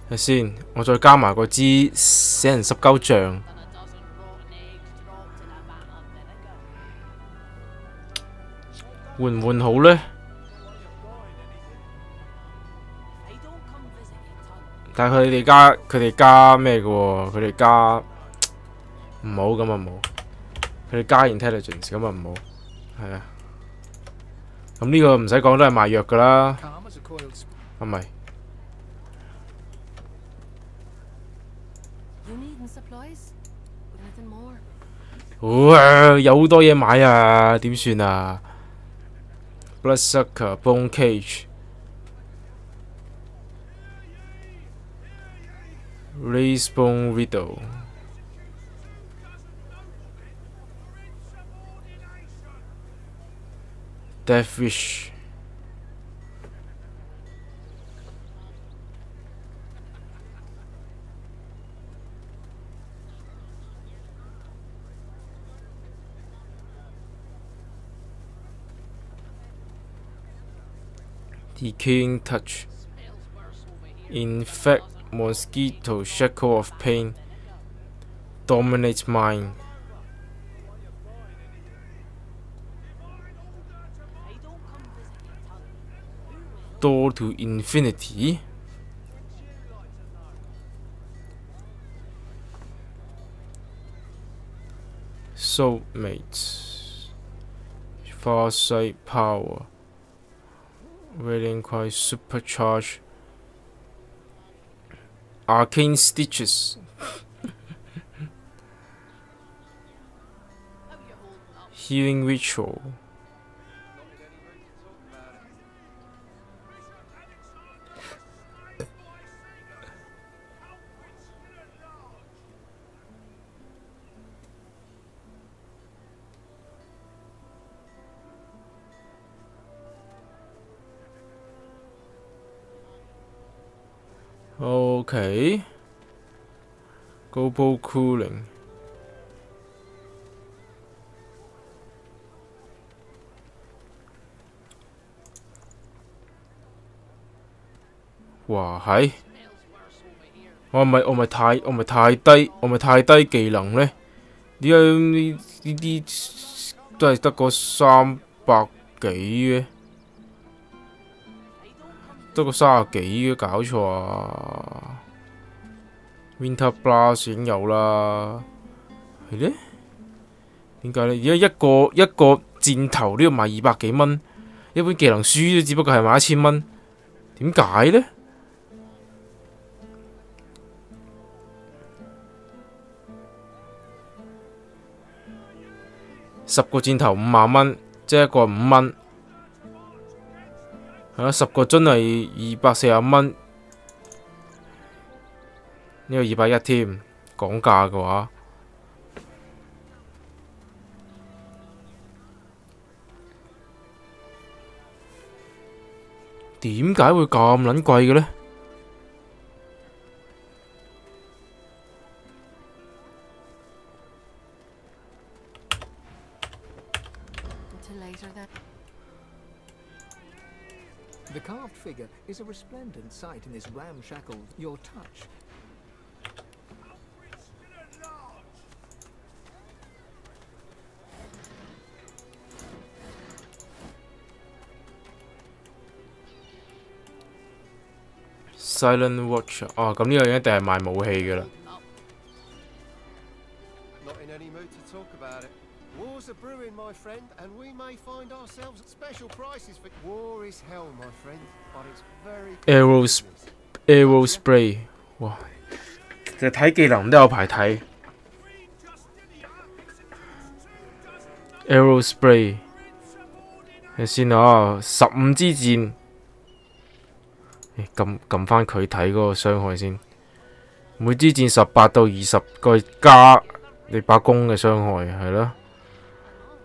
睇先，我再加埋個支死人濕鳩醬。換唔換好呢？但係佢哋加咩嘅喎？佢哋加唔好咁啊唔好，佢哋加 intelligence 咁啊唔好，係啊。咁呢個唔使講都係賣藥㗎啦，係咪？哇！有好多嘢買啊，點算啊 ？Bloodsucker Bone Cage Raise Bone Riddle Death Wish Decaying touch. Infect mosquito shackle of pain. Dominate mind. Door to infinity. Soulmates. Farsight power. Radiant Cry supercharge. Arcane stitches. Healing ritual. Okay. Global cooling.哇係，我咪太低技能呢？點解呢啲都係得個300幾嘅？得個30幾嘅，搞錯啊 ！Winter Blast 已經有啦，係呢？點解呢？而家一個箭頭都要賣200幾蚊，一本技能書都只不過係賣1000蚊，點解呢？10個箭頭5萬蚊，即係一個5蚊。係啊，10個樽係240蚊，呢個210添。講價嘅話，點解會咁撚貴嘅呢？The carved figure is a resplendent sight in this ramshackle your touch. Silent Watch 哦，咁呢個一定係賣武器嘅啦。Not in any mood to talk about it. Wars are brewing, my friend, and we may find ourselves at special prices for war is hell, my friend, but it's very Arrow spray， 哇！就睇技能都有排睇。Arrow spray， 睇先啊，15支箭。撳翻佢睇嗰個傷害先，每支箭18到20個加你把弓嘅傷害係咯。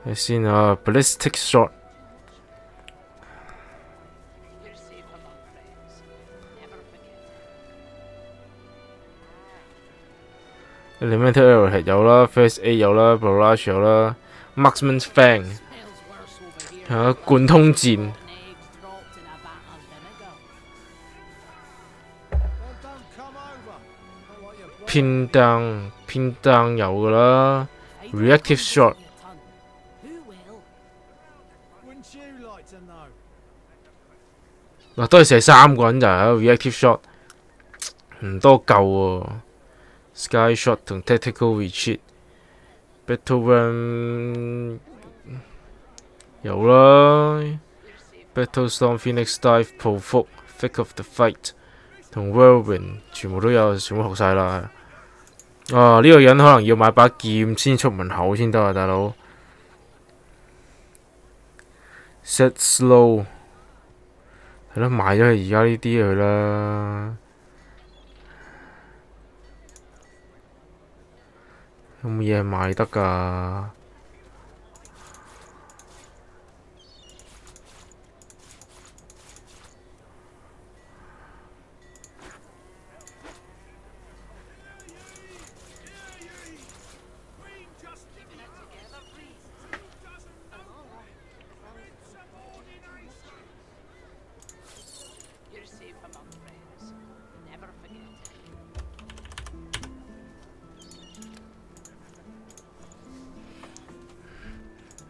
睇先啊 ，ballistic shot。Elemental arrow 有啦 ，first aid 有啦 ，barrage 有啦 ，marksman fang 係啊，貫通箭。偏down 有噶啦 ，reactive shot 嗱都係射3個人就係 reactive shot， 唔多夠喎。Sky shot 同 tactical retreat，battle run 有啦 ，battle storm phoenix dive provoke thick of the fight 同 whirlwind 全部都有，全部學晒啦。啊！呢個人可能要買把劍先出門口先得啊，大佬。Set slow 係咯，買咗佢而家呢啲佢啦。有冇嘢係賣得㗎？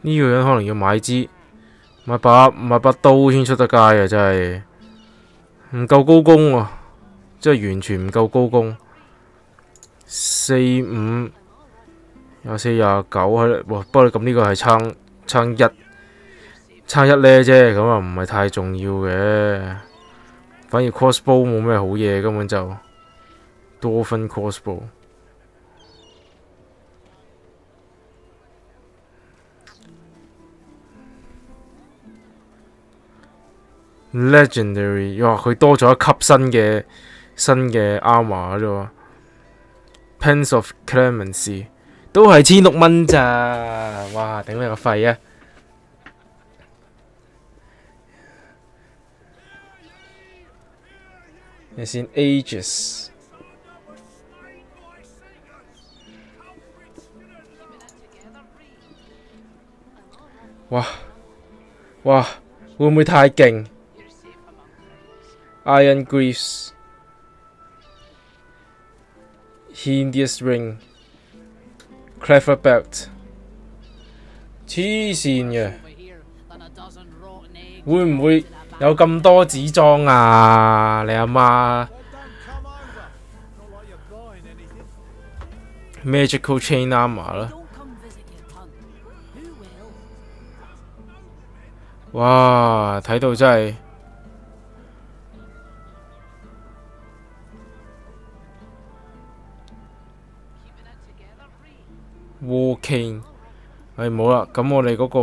呢個人可能要買把刀先出得街啊！真係唔夠高攻喎，真係完全唔夠高攻。45、24、29喺哇！不過咁呢個係撐一呢啫，咁啊唔係太重要嘅。反而 crossbow 冇咩好嘢，根本就多分 crossbow。Legendary， 哇！佢多咗一級新嘅 armor 啫喎。Pens of Clemency 都係1600蚊咋，哇！頂你個肺啊！你先 Aegis， 哇！會唔會太勁？ Iron Greaves Hideous Ring Clever Belt 黐線嘅，會唔會有咁多紙裝啊？你阿媽 Magical Chain Armor 啦，哇！睇到真係〜War King， 冇啦，咁我哋嗰個，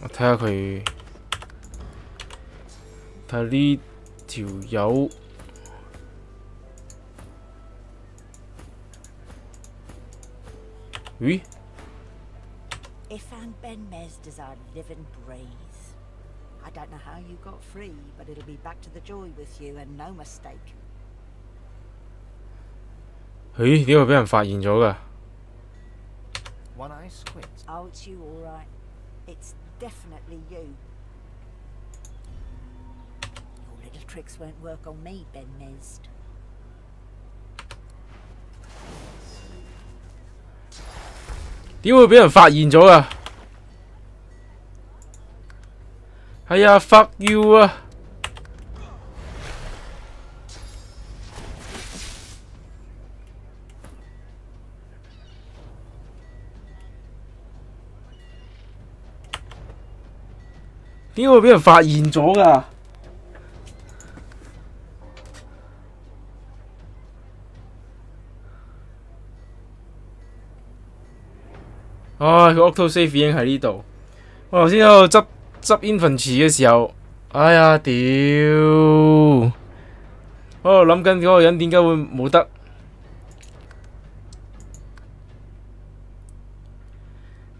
我睇下佢，睇下呢條友，咦 Ifan Ben Mezd is our living braze. I don't know how you got free, but it'll be back to the joy with you and no mistake. 咦？點解俾人發現咗㗎？ One eye squint. Oh, it's you, all right. It's definitely you. Your little tricks won't work on me, Ben Mezd. 點會俾人發現咗㗎？係啊 ，fuck you 啊！點會俾人發現咗㗎？唉，佢 auto save 已經喺呢度。我頭先喺度執 infantry 嘅時候，哎呀屌！我喺度諗緊嗰個人點解會冇得？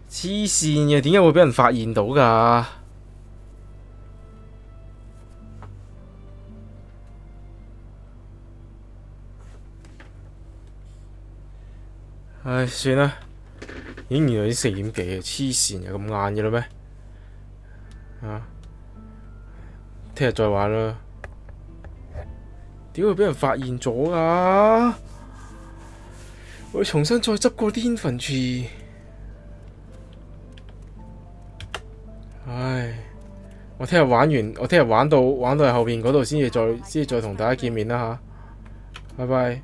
黐線嘅，點解會俾人發現到㗎？唉，算啦，已經原來啲4點幾啊！黐線啊，咁晏嘅啦咩？啊，聽日再玩啦。點會俾人發現咗啊？我要重新再執過啲 infantry。唉，我聽日玩完，我聽日玩到喺後邊嗰度先至再同大家見面啦吓，拜拜。